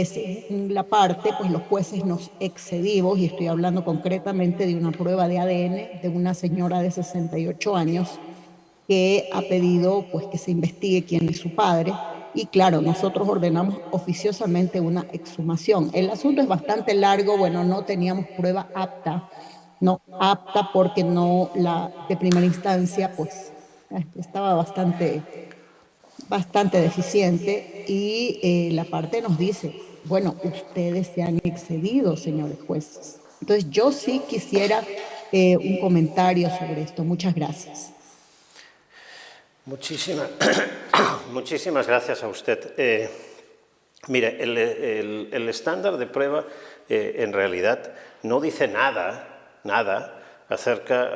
según la parte, pues los jueces nos excedimos, y estoy hablando concretamente de una prueba de ADN de una señora de 68 años que ha pedido pues que se investigue quién es su padre. Y claro, nosotros ordenamos oficiosamente una exhumación. El asunto es bastante largo, bueno, no teníamos prueba apta, no apta porque no la de primera instancia pues estaba bastante deficiente, y la parte nos dice, bueno, ustedes se han excedido, señores jueces. Entonces yo sí quisiera un comentario sobre esto. Muchas gracias. Muchísimas gracias a usted. Mire, el estándar de prueba en realidad no dice nada acerca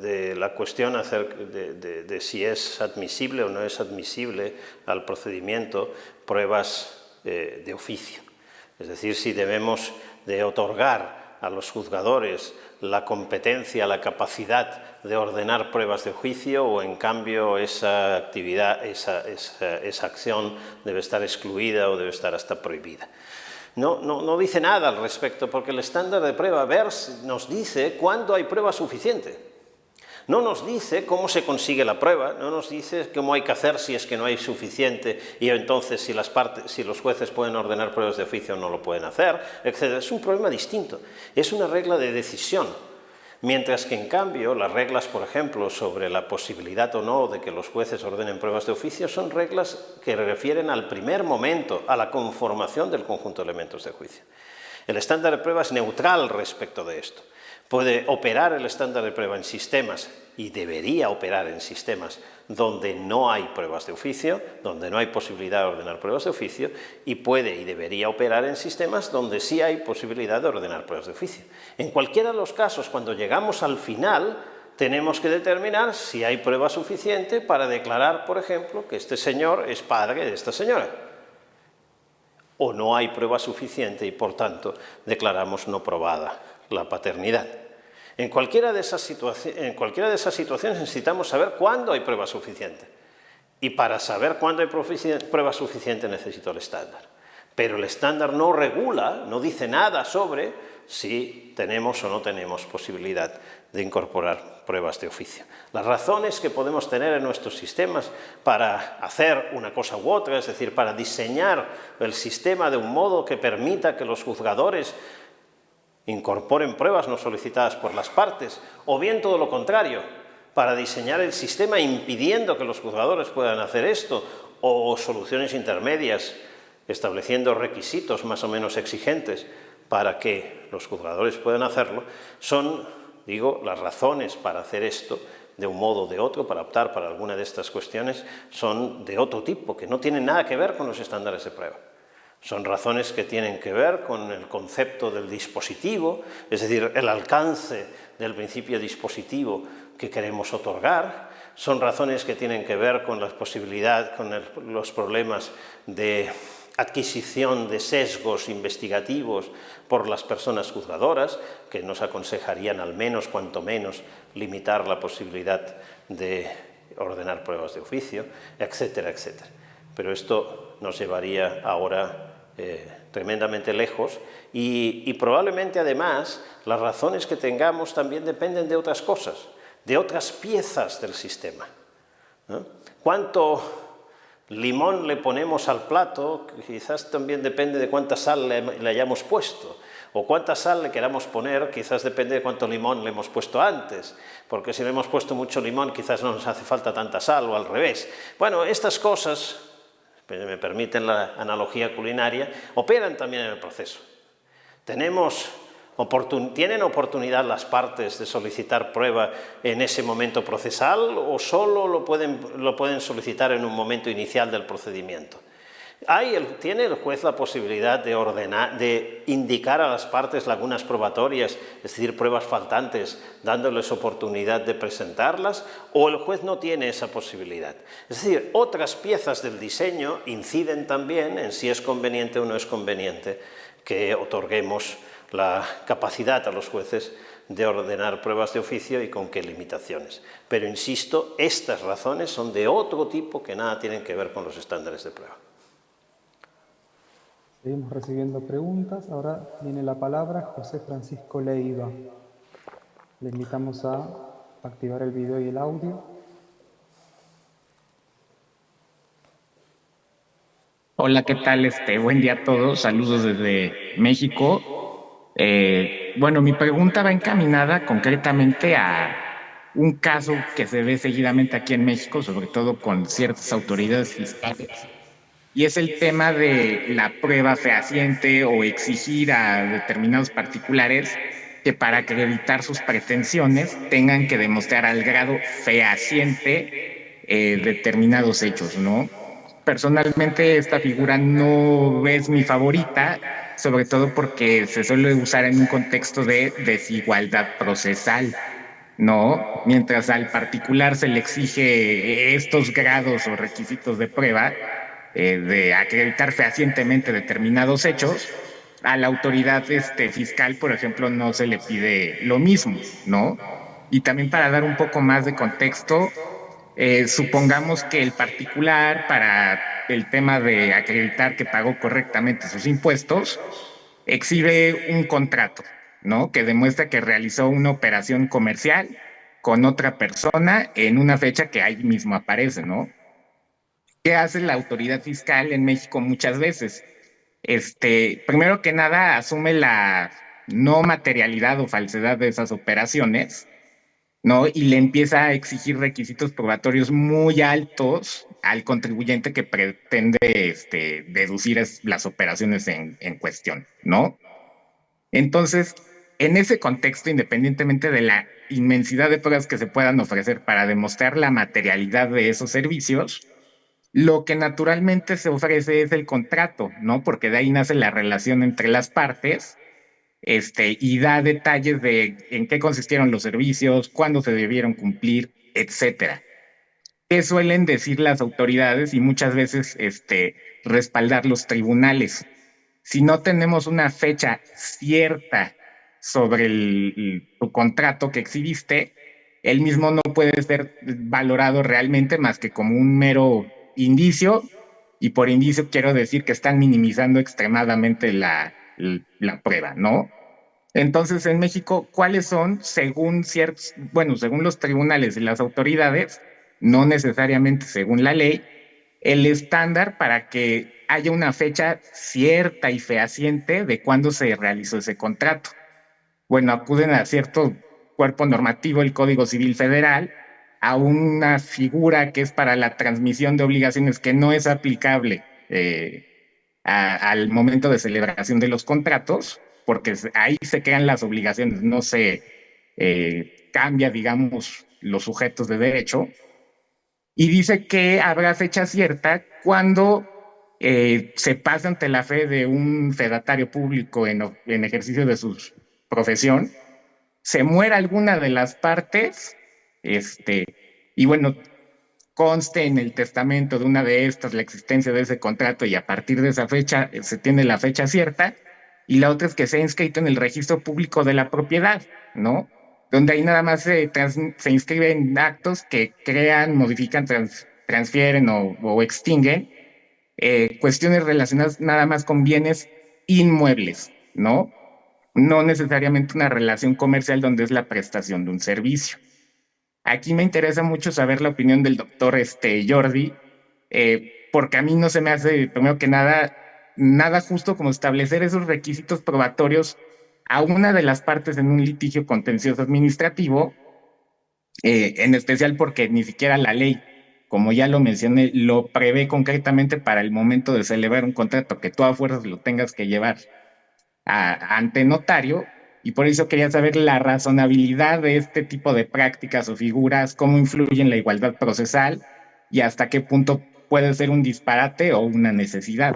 de la cuestión de si es admisible o no es admisible al procedimiento pruebas de oficio. Es decir, si debemos de otorgar a los juzgadores la competencia, la capacidad de ordenar pruebas de juicio, o en cambio esa actividad, esa acción debe estar excluida o debe estar hasta prohibida. No dice nada al respecto, porque el estándar de prueba VERS nos dice cuándo hay prueba suficiente. No nos dice cómo se consigue la prueba, no nos dice cómo hay que hacer si es que no hay suficiente, y entonces si los jueces pueden ordenar pruebas de oficio o no lo pueden hacer, etc. Es un problema distinto, es una regla de decisión. Mientras que, en cambio, las reglas, por ejemplo, sobre la posibilidad o no de que los jueces ordenen pruebas de oficio son reglas que refieren al primer momento, a la conformación del conjunto de elementos de juicio. El estándar de prueba es neutral respecto de esto. Puede operar el estándar de prueba en sistemas, y debería operar en sistemas donde no hay pruebas de oficio, donde no hay posibilidad de ordenar pruebas de oficio, y puede y debería operar en sistemas donde sí hay posibilidad de ordenar pruebas de oficio. En cualquiera de los casos, cuando llegamos al final, tenemos que determinar si hay prueba suficiente para declarar, por ejemplo, que este señor es padre de esta señora. O no hay prueba suficiente y, por tanto, declaramos no probada la paternidad. En cualquiera de esas situaciones necesitamos saber cuándo hay prueba suficiente. Y para saber cuándo hay prueba suficiente necesito el estándar. Pero el estándar no regula, no dice nada sobre si tenemos o no tenemos posibilidad de incorporar pruebas de oficio. Las razones que podemos tener en nuestros sistemas para hacer una cosa u otra, es decir, para diseñar el sistema de un modo que permita que los juzgadores incorporen pruebas no solicitadas por las partes, o bien todo lo contrario, para diseñar el sistema impidiendo que los juzgadores puedan hacer esto, o soluciones intermedias, estableciendo requisitos más o menos exigentes para que los juzgadores puedan hacerlo, son, digo, las razones para hacer esto de un modo o de otro, para optar para alguna de estas cuestiones, son de otro tipo, que no tienen nada que ver con los estándares de prueba. Son razones que tienen que ver con el concepto del dispositivo, es decir, el alcance del principio dispositivo que queremos otorgar. Son razones que tienen que ver con la posibilidad, con los problemas de adquisición de sesgos investigativos por las personas juzgadoras, que nos aconsejarían al menos, cuanto menos, limitar la posibilidad de ordenar pruebas de oficio, etcétera, etcétera. Pero esto nos llevaría ahora tremendamente lejos, y probablemente además las razones que tengamos también dependen de otras cosas, de otras piezas del sistema, ¿no? ¿Cuánto limón le ponemos al plato, quizás también depende de cuánta sal le hayamos puesto, o cuánta sal le queramos poner, quizás depende de cuánto limón le hemos puesto antes, porque si le hemos puesto mucho limón quizás no nos hace falta tanta sal, o al revés. Bueno, estas cosas, me permiten la analogía culinaria, operan también en el proceso. ¿Tienen oportunidad las partes de solicitar prueba en ese momento procesal o solo lo pueden solicitar en un momento inicial del procedimiento? ¿Tiene el juez la posibilidad de indicar a las partes lagunas probatorias, es decir, pruebas faltantes, dándoles oportunidad de presentarlas, o el juez no tiene esa posibilidad? Es decir, otras piezas del diseño inciden también en si es conveniente o no es conveniente que otorguemos la capacidad a los jueces de ordenar pruebas de oficio y con qué limitaciones. Pero insisto, estas razones son de otro tipo que nada tienen que ver con los estándares de prueba. Seguimos recibiendo preguntas. Ahora tiene la palabra José Francisco Leiva. Le invitamos a activar el video y el audio. Hola, ¿qué tal? Buen día a todos. Saludos desde México. Bueno, mi pregunta va encaminada concretamente a un caso que se ve seguidamente aquí en México, sobre todo con ciertas autoridades fiscales, y es el tema de la prueba fehaciente o exigir a determinados particulares que para acreditar sus pretensiones tengan que demostrar al grado fehaciente determinados hechos, ¿no? Personalmente esta figura no es mi favorita, sobre todo porque se suele usar en un contexto de desigualdad procesal, ¿no? Mientras al particular se le exige estos grados o requisitos de prueba, de acreditar fehacientemente determinados hechos, a la autoridad fiscal, por ejemplo, no se le pide lo mismo, ¿no? Y también para dar un poco más de contexto, supongamos que el particular, para el tema de acreditar que pagó correctamente sus impuestos, exhibe un contrato, ¿no? Que demuestra que realizó una operación comercial con otra persona en una fecha que ahí mismo aparece, ¿no? ¿Qué hace la autoridad fiscal en México muchas veces? Primero que nada, asume la no materialidad o falsedad de esas operaciones, ¿no? Y le empieza a exigir requisitos probatorios muy altos al contribuyente que pretende deducir las operaciones en cuestión, ¿no? Entonces, en ese contexto, independientemente de la inmensidad de pruebas que se puedan ofrecer para demostrar la materialidad de esos servicios, lo que naturalmente se ofrece es el contrato, ¿no? Porque de ahí nace la relación entre las partes, y da detalles de en qué consistieron los servicios, cuándo se debieron cumplir, etcétera. ¿Qué suelen decir las autoridades y muchas veces respaldar los tribunales? Si no tenemos una fecha cierta sobre tu contrato que exhibiste, el mismo no puede ser valorado realmente más que como un mero indicio, y por indicio quiero decir que están minimizando extremadamente la prueba, ¿no? Entonces, en México, ¿cuáles son, según los tribunales y las autoridades, no necesariamente según la ley, el estándar para que haya una fecha cierta y fehaciente de cuándo se realizó ese contrato? Bueno, acuden a cierto cuerpo normativo, el Código Civil Federal, a una figura que es para la transmisión de obligaciones que no es aplicable al momento de celebración de los contratos, porque ahí se crean las obligaciones, no se cambia, digamos, los sujetos de derecho, y dice que habrá fecha cierta cuando se pasa ante la fe de un fedatario público en ejercicio de su profesión, se muera alguna de las partes, y bueno, conste en el testamento de una de estas la existencia de ese contrato, y a partir de esa fecha se tiene la fecha cierta, y la otra es que sea inscrito en el registro público de la propiedad, ¿no? Donde ahí nada más se inscriben actos que crean, modifican, transfieren o extinguen cuestiones relacionadas nada más con bienes inmuebles, ¿no? No necesariamente una relación comercial donde es la prestación de un servicio. Aquí me interesa mucho saber la opinión del doctor Jordi, porque a mí no se me hace, primero que nada, nada justo como establecer esos requisitos probatorios a una de las partes en un litigio contencioso administrativo, en especial porque ni siquiera la ley, como ya lo mencioné, lo prevé concretamente para el momento de celebrar un contrato, que tú a fuerzas lo tengas que llevar ante notario, y por eso quería saber la razonabilidad de este tipo de prácticas o figuras, cómo influye en la igualdad procesal y hasta qué punto puede ser un disparate o una necesidad.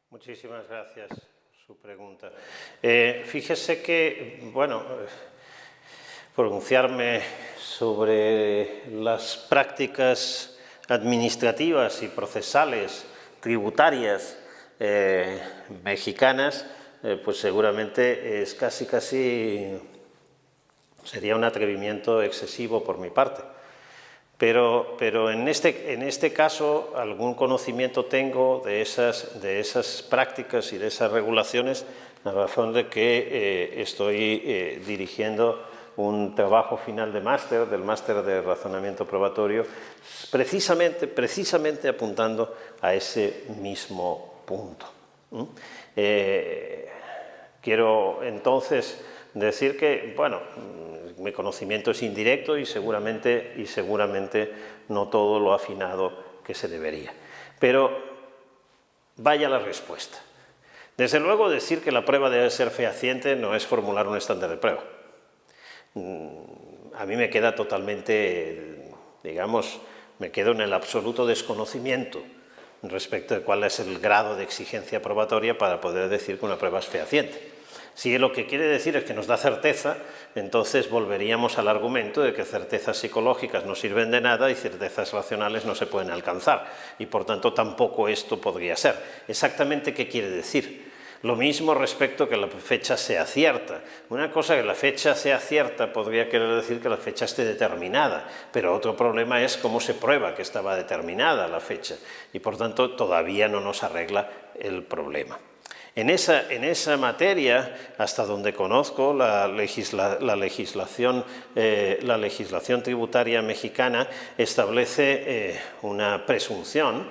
Muchísimas gracias por su pregunta. Fíjese que, bueno, pronunciarme sobre las prácticas administrativas y procesales tributarias mexicanas, pues seguramente es casi sería un atrevimiento excesivo por mi parte. Pero en este caso algún conocimiento tengo de esas prácticas y de esas regulaciones, a razón de que estoy dirigiendo un trabajo final de máster, del máster de razonamiento probatorio, precisamente apuntando a ese mismo punto. Quiero entonces decir que, bueno, mi conocimiento es indirecto y seguramente no todo lo afinado que se debería. Pero vaya la respuesta. Desde luego, decir que la prueba debe ser fehaciente no es formular un estándar de prueba. A mí me queda totalmente, digamos, me quedo en el absoluto desconocimiento respecto de cuál es el grado de exigencia probatoria para poder decir que una prueba es fehaciente. Si lo que quiere decir es que nos da certeza, entonces volveríamos al argumento de que certezas psicológicas no sirven de nada y certezas racionales no se pueden alcanzar, y por tanto tampoco esto podría ser. ¿Exactamente qué quiere decir? Lo mismo respecto a que la fecha sea cierta. Una cosa que la fecha sea cierta podría querer decir que la fecha esté determinada, pero otro problema es cómo se prueba que estaba determinada la fecha, y por tanto todavía no nos arregla el problema. En esa materia, hasta donde conozco, la legislación tributaria mexicana establece una presunción,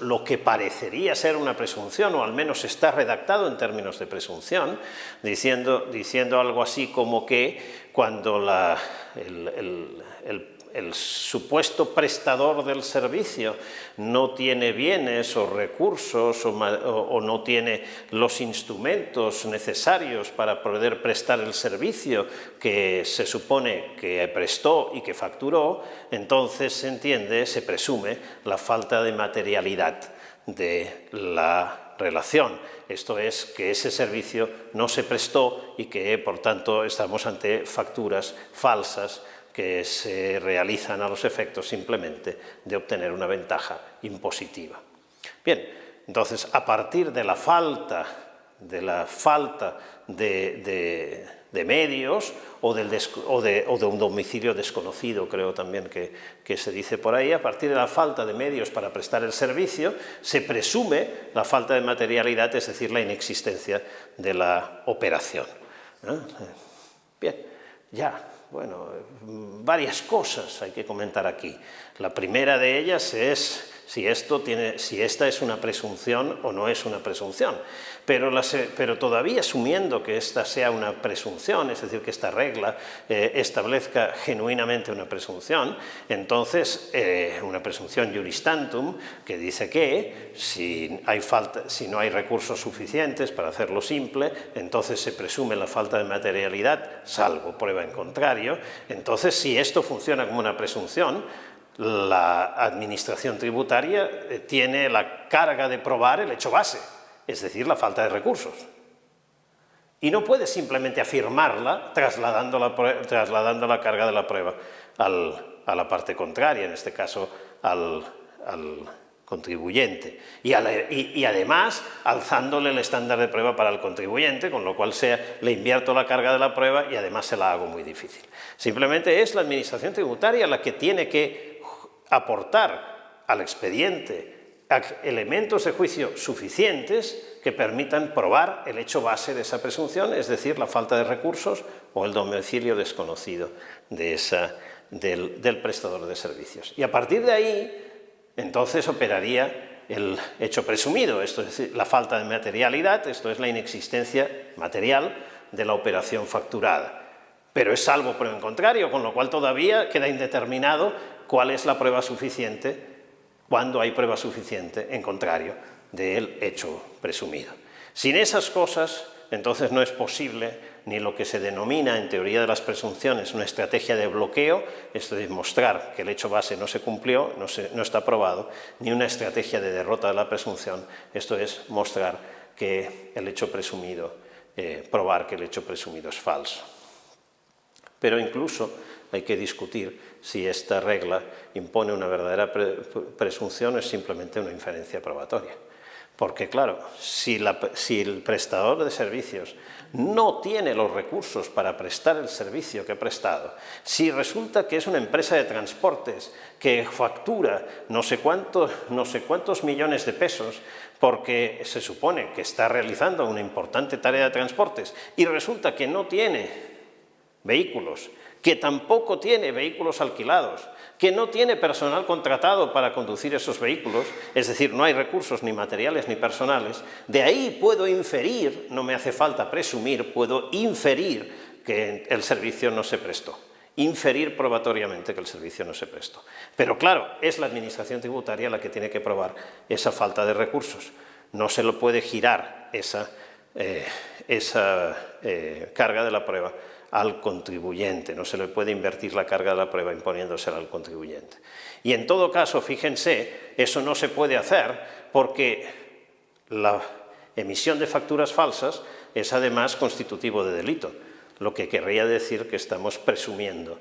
lo que parecería ser una presunción, o al menos está redactado en términos de presunción, diciendo algo así como que cuando el supuesto prestador del servicio no tiene bienes o recursos o no tiene los instrumentos necesarios para poder prestar el servicio que se supone que prestó y que facturó, entonces se presume la falta de materialidad de la relación. Esto es, que ese servicio no se prestó y que, por tanto, estamos ante facturas falsas que se realizan a los efectos simplemente de obtener una ventaja impositiva. Bien, entonces, a partir de la falta de medios o de un domicilio desconocido, creo también que se dice por ahí, a partir de la falta de medios para prestar el servicio, se presume la falta de materialidad, es decir, la inexistencia de la operación. Bien, ya. Bueno, varias cosas hay que comentar aquí. La primera de ellas es si esta es una presunción o no es una presunción. Pero todavía asumiendo que esta sea una presunción, es decir, que esta regla establezca genuinamente una presunción, entonces una presunción juris tantum que dice que si no hay recursos suficientes, para hacerlo simple, entonces se presume la falta de materialidad, salvo prueba en contrario. Entonces, si esto funciona como una presunción, la administración tributaria tiene la carga de probar el hecho base, es decir, la falta de recursos. Y no puede simplemente afirmarla trasladando la carga de la prueba a la parte contraria, en este caso al contribuyente. Y además alzándole el estándar de prueba para el contribuyente, con lo cual le invierto la carga de la prueba y además se la hago muy difícil. Simplemente es la administración tributaria la que tiene que aportar al expediente elementos de juicio suficientes que permitan probar el hecho base de esa presunción, es decir, la falta de recursos o el domicilio desconocido del prestador de servicios. Y a partir de ahí, entonces operaría el hecho presumido, esto es decir, la falta de materialidad, esto es la inexistencia material de la operación facturada. Pero es salvo prueba en contrario, con lo cual todavía queda indeterminado cuál es la prueba suficiente, cuándo hay prueba suficiente en contrario del hecho presumido. Sin esas cosas, entonces no es posible ni lo que se denomina en teoría de las presunciones una estrategia de bloqueo, esto es mostrar que el hecho base no se cumplió, no está probado, ni una estrategia de derrota de la presunción, esto es mostrar que el hecho presumido, probar que el hecho presumido es falso. Pero incluso hay que discutir si esta regla impone una verdadera presunción o es simplemente una inferencia probatoria. Porque claro, si el prestador de servicios no tiene los recursos para prestar el servicio que ha prestado, si resulta que es una empresa de transportes que factura no sé cuántos millones de pesos porque se supone que está realizando una importante tarea de transportes y resulta que no tiene vehículos, que tampoco tiene vehículos alquilados, que no tiene personal contratado para conducir esos vehículos, es decir, no hay recursos ni materiales ni personales, de ahí puedo inferir, no me hace falta presumir, puedo inferir que el servicio no se prestó, inferir probatoriamente que el servicio no se prestó. Pero claro, es la Administración tributaria la que tiene que probar esa falta de recursos, no se lo puede girar esa carga de la prueba al contribuyente, no se le puede invertir la carga de la prueba imponiéndosela al contribuyente. Y en todo caso, fíjense, eso no se puede hacer porque la emisión de facturas falsas es además constitutivo de delito, lo que querría decir que estamos presumiendo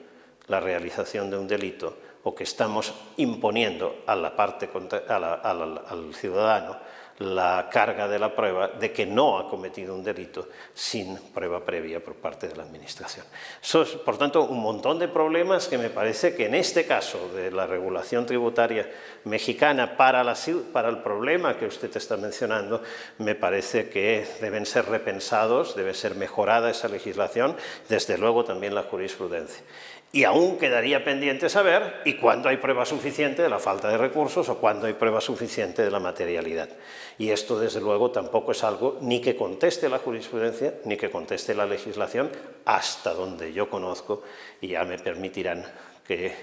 la realización de un delito o que estamos imponiendo a la parte, al ciudadano la carga de la prueba de que no ha cometido un delito sin prueba previa por parte de la Administración. Eso es, por tanto, un montón de problemas que me parece que en este caso de la regulación tributaria mexicana para el problema que usted está mencionando, me parece que deben ser repensados, debe ser mejorada esa legislación, desde luego también la jurisprudencia. Y aún quedaría pendiente saber y cuándo hay prueba suficiente de la falta de recursos o cuándo hay prueba suficiente de la materialidad. Y esto, desde luego, tampoco es algo ni que conteste la jurisprudencia ni que conteste la legislación, hasta donde yo conozco, y ya me permitirán que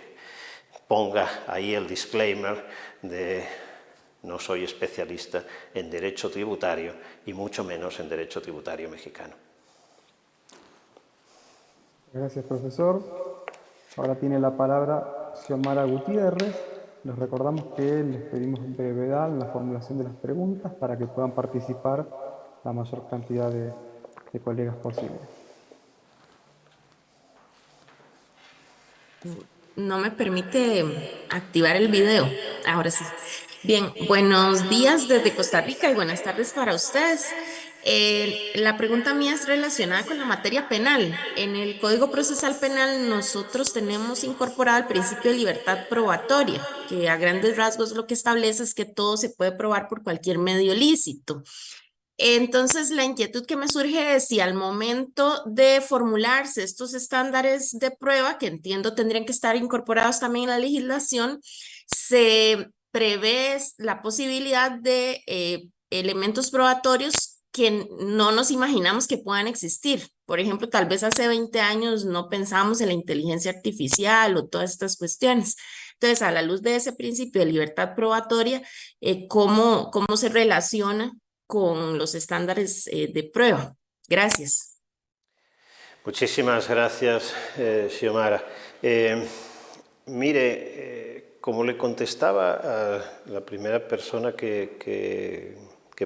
ponga ahí el disclaimer de no soy especialista en derecho tributario y mucho menos en derecho tributario mexicano. Gracias, profesor. Ahora tiene la palabra Xiomara Gutiérrez. Les recordamos que les pedimos brevedad en la formulación de las preguntas para que puedan participar la mayor cantidad de colegas posible. No me permite activar el video. Ahora sí. Bien, buenos días desde Costa Rica y buenas tardes para ustedes. La pregunta mía es relacionada con la materia penal. En el Código Procesal Penal nosotros tenemos incorporado el principio de libertad probatoria, que a grandes rasgos lo que establece es que todo se puede probar por cualquier medio lícito. Entonces, la inquietud que me surge es si al momento de formularse estos estándares de prueba, que entiendo tendrían que estar incorporados también en la legislación, se prevé la posibilidad de elementos probatorios que no nos imaginamos que puedan existir. Por ejemplo, tal vez hace 20 años no pensábamos en la inteligencia artificial o todas estas cuestiones. Entonces, a la luz de ese principio de libertad probatoria, ¿cómo se relaciona con los estándares de prueba? Gracias. Muchísimas gracias, Xiomara. Mire, como le contestaba a la primera persona que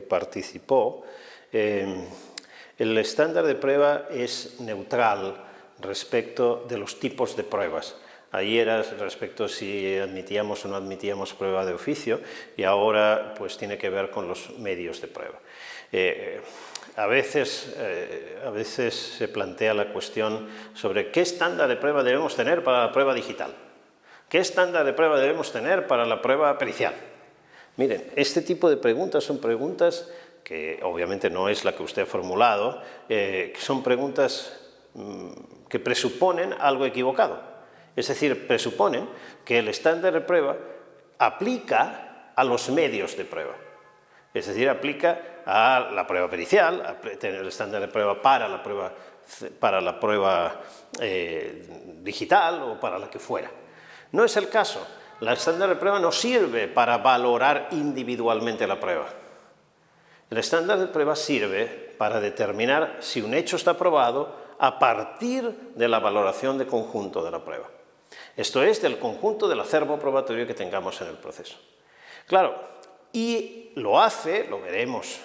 participó, el estándar de prueba es neutral respecto de los tipos de pruebas. Ahí era respecto si admitíamos o no admitíamos prueba de oficio y ahora pues tiene que ver con los medios de prueba. A veces se plantea la cuestión sobre qué estándar de prueba debemos tener para la prueba digital, qué estándar de prueba debemos tener para la prueba pericial. Miren, este tipo de preguntas son preguntas que obviamente no es la que usted ha formulado, son preguntas que presuponen algo equivocado. Es decir, presuponen que el estándar de prueba aplica a los medios de prueba. Es decir, aplica a la prueba pericial, tener el estándar de prueba para la prueba digital o para la que fuera. No es el caso. El estándar de prueba no sirve para valorar individualmente la prueba. El estándar de prueba sirve para determinar si un hecho está probado a partir de la valoración de conjunto de la prueba. Esto es, del conjunto del acervo probatorio que tengamos en el proceso. Claro, y lo hace, lo veremos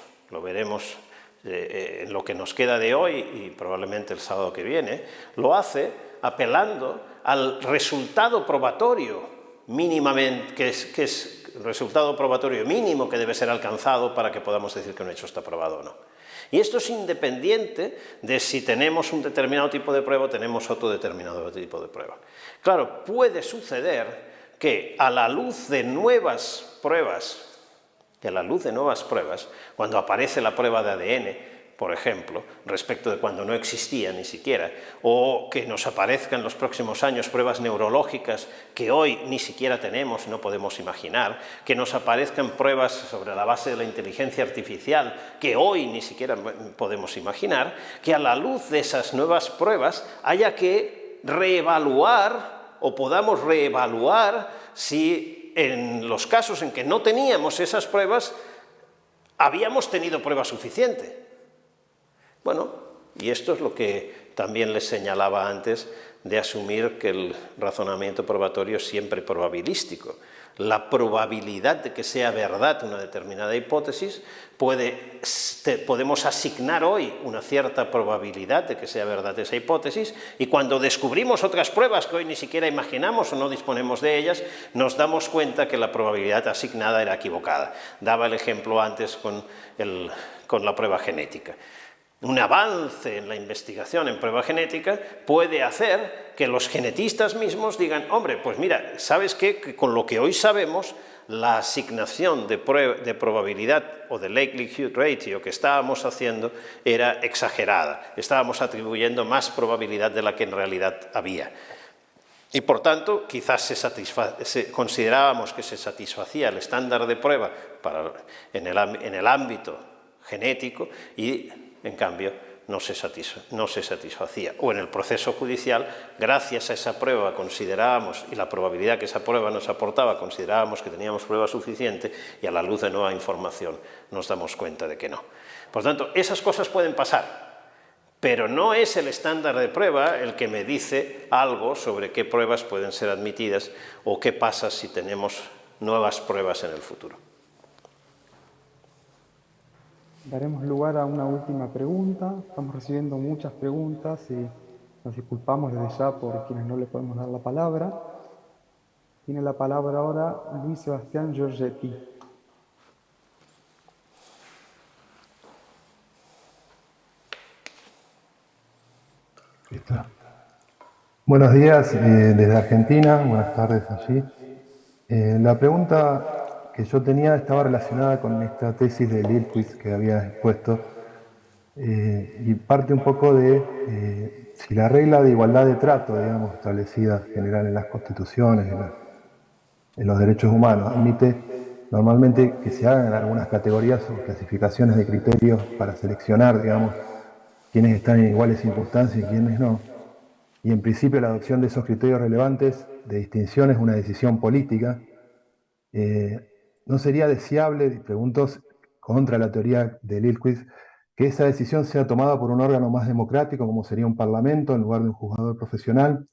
en lo que nos queda de hoy y probablemente el sábado que viene, lo hace apelando al resultado probatorio mínimamente, que es el resultado probatorio mínimo que debe ser alcanzado para que podamos decir que un hecho está probado o no. Y esto es independiente de si tenemos un determinado tipo de prueba o tenemos otro determinado tipo de prueba. Claro, puede suceder que a la luz de nuevas pruebas, cuando aparece la prueba de ADN, por ejemplo, respecto de cuando no existía ni siquiera, o que nos aparezcan en los próximos años pruebas neurológicas que hoy ni siquiera tenemos, no podemos imaginar, que nos aparezcan pruebas sobre la base de la inteligencia artificial que hoy ni siquiera podemos imaginar, que a la luz de esas nuevas pruebas haya que reevaluar o podamos reevaluar si en los casos en que no teníamos esas pruebas habíamos tenido prueba suficiente. Bueno, y esto es lo que también les señalaba antes de asumir que el razonamiento probatorio es siempre probabilístico. La probabilidad de que sea verdad una determinada hipótesis podemos asignar hoy una cierta probabilidad de que sea verdad esa hipótesis y cuando descubrimos otras pruebas que hoy ni siquiera imaginamos o no disponemos de ellas, nos damos cuenta que la probabilidad asignada era equivocada. Daba el ejemplo antes con la prueba genética. Un avance en la investigación en prueba genética puede hacer que los genetistas mismos digan, hombre, pues mira, ¿sabes qué? Que con lo que hoy sabemos, la asignación de probabilidad o de likelihood ratio que estábamos haciendo era exagerada. Estábamos atribuyendo más probabilidad de la que en realidad había. Y por tanto, quizás considerábamos que se satisfacía el estándar de prueba en el ámbito genético y en cambio no se satisfacía. O en el proceso judicial, gracias a esa prueba considerábamos, y la probabilidad que esa prueba nos aportaba, considerábamos que teníamos prueba suficiente y a la luz de nueva información nos damos cuenta de que no. Por tanto, esas cosas pueden pasar, pero no es el estándar de prueba el que me dice algo sobre qué pruebas pueden ser admitidas o qué pasa si tenemos nuevas pruebas en el futuro. Daremos lugar a una última pregunta. Estamos recibiendo muchas preguntas y nos disculpamos desde ya por quienes no le podemos dar la palabra. Tiene la palabra ahora Luis Sebastián Giorgetti. Buenos días desde Argentina, buenas tardes allí. La pregunta que yo tenía estaba relacionada con esta tesis de Lilquist que había expuesto y parte un poco de si la regla de igualdad de trato, digamos, establecida en general en las constituciones, en los derechos humanos, admite normalmente que se hagan algunas categorías o clasificaciones de criterios para seleccionar, digamos, quiénes están en iguales circunstancias y quiénes no. Y en principio la adopción de esos criterios relevantes de distinción es una decisión política. ¿No sería deseable, pregunto contra la teoría de Lilquist, que esa decisión sea tomada por un órgano más democrático como sería un parlamento en lugar de un juzgador profesional?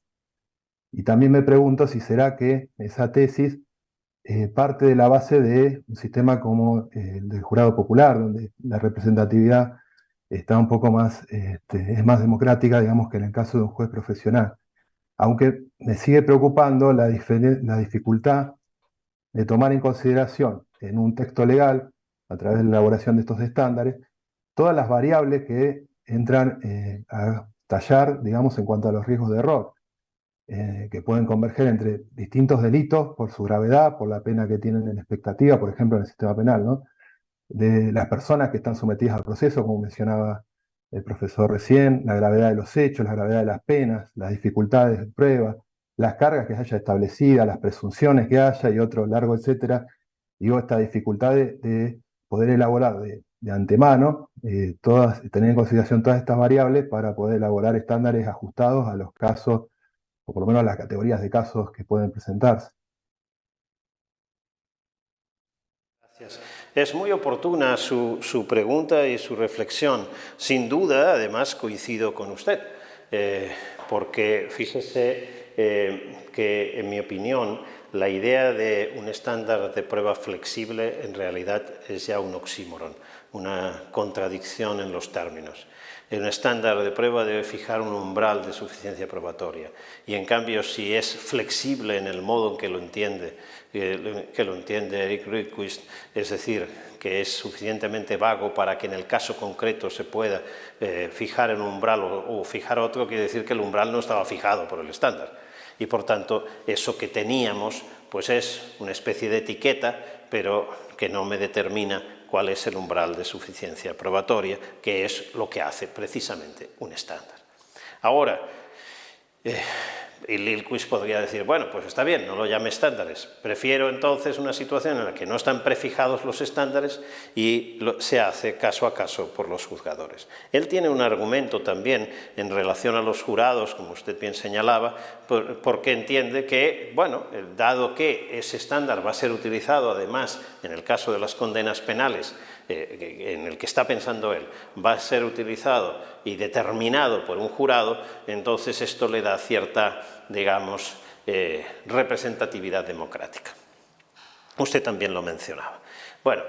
Y también me pregunto si será que esa tesis parte de la base de un sistema como el del jurado popular, donde la representatividad está un poco más, es más democrática, digamos, que en el caso de un juez profesional. Aunque me sigue preocupando la dificultad de tomar en consideración en un texto legal, a través de la elaboración de estos estándares, todas las variables que entran a tallar, digamos, en cuanto a los riesgos de error, que pueden converger entre distintos delitos por su gravedad, por la pena que tienen en expectativa, por ejemplo, en el sistema penal, ¿no? De las personas que están sometidas al proceso, como mencionaba el profesor recién, la gravedad de los hechos, la gravedad de las penas, las dificultades de prueba, las cargas que haya establecidas, las presunciones que haya y otro largo, etcétera. Digo, esta dificultad de poder elaborar de antemano, tener en consideración todas estas variables para poder elaborar estándares ajustados a los casos, o por lo menos a las categorías de casos que pueden presentarse. Gracias. Es muy oportuna su pregunta y su reflexión. Sin duda, además, coincido con usted, porque fíjese que, en mi opinión, la idea de un estándar de prueba flexible en realidad es ya un oxímoron, una contradicción en los términos. Un estándar de prueba debe fijar un umbral de suficiencia probatoria y, en cambio, si es flexible en el modo en que lo entiende Eric Rydquist, es decir, que es suficientemente vago para que en el caso concreto se pueda fijar el umbral o fijar otro, quiere decir que el umbral no estaba fijado por el estándar. Y, por tanto, eso que teníamos pues es una especie de etiqueta, pero que no me determina cuál es el umbral de suficiencia probatoria, que es lo que hace precisamente un estándar. Ahora, Rydquist podría decir, bueno, pues está bien, no lo llame estándares. Prefiero entonces una situación en la que no están prefijados los estándares y se hace caso a caso por los juzgadores. Él tiene un argumento también en relación a los jurados, como usted bien señalaba, porque entiende que, bueno, dado que ese estándar va a ser utilizado además en el caso de las condenas penales, en el que está pensando él, va a ser utilizado y determinado por un jurado, entonces esto le da cierta, digamos, representatividad democrática. Usted también lo mencionaba. Bueno,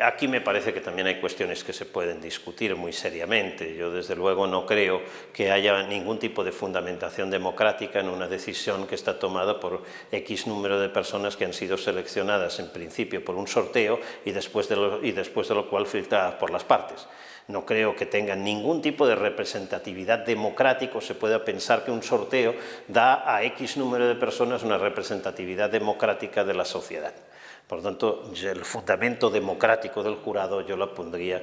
aquí me parece que también hay cuestiones que se pueden discutir muy seriamente. Yo, desde luego, no creo que haya ningún tipo de fundamentación democrática en una decisión que está tomada por X número de personas que han sido seleccionadas, en principio, por un sorteo y después de lo cual filtradas por las partes. No creo que tengan ningún tipo de representatividad democrática, o se pueda pensar que un sorteo da a X número de personas una representatividad democrática de la sociedad. Por lo tanto, el fundamento democrático del jurado yo lo pondría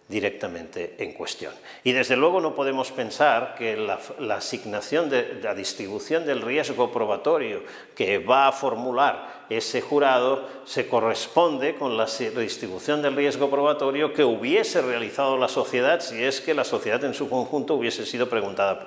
directamente en cuestión. Y desde luego no podemos pensar que la asignación de la distribución del riesgo probatorio que va a formular ese jurado se corresponde con la distribución del riesgo probatorio que hubiese realizado la sociedad si es que la sociedad en su conjunto hubiese sido preguntada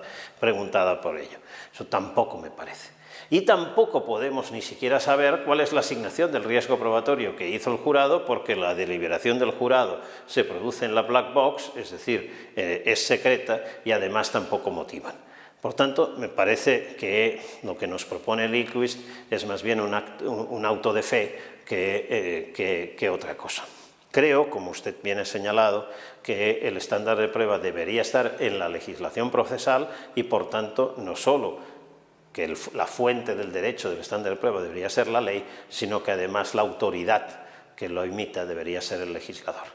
por ello. Eso tampoco me parece. Y tampoco podemos ni siquiera saber cuál es la asignación del riesgo probatorio que hizo el jurado, porque la deliberación del jurado se produce en la black box, es decir, es secreta y además tampoco motivan. Por tanto, me parece que lo que nos propone Rydquist es más bien un auto de fe que otra cosa. Creo, como usted bien ha señalado, que el estándar de prueba debería estar en la legislación procesal y, por tanto, no solo que la fuente del derecho del estándar de prueba debería ser la ley, sino que además la autoridad que lo imita debería ser el legislador.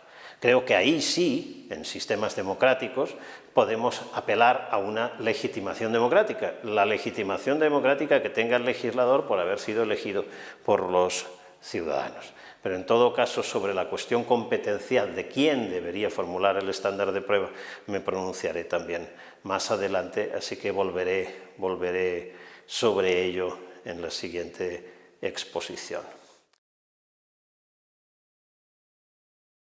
Creo que ahí sí, en sistemas democráticos, podemos apelar a una legitimación democrática, la legitimación democrática que tenga el legislador por haber sido elegido por los ciudadanos. Pero en todo caso, sobre la cuestión competencial de quién debería formular el estándar de prueba, me pronunciaré también más adelante, así que volveré sobre ello en la siguiente exposición.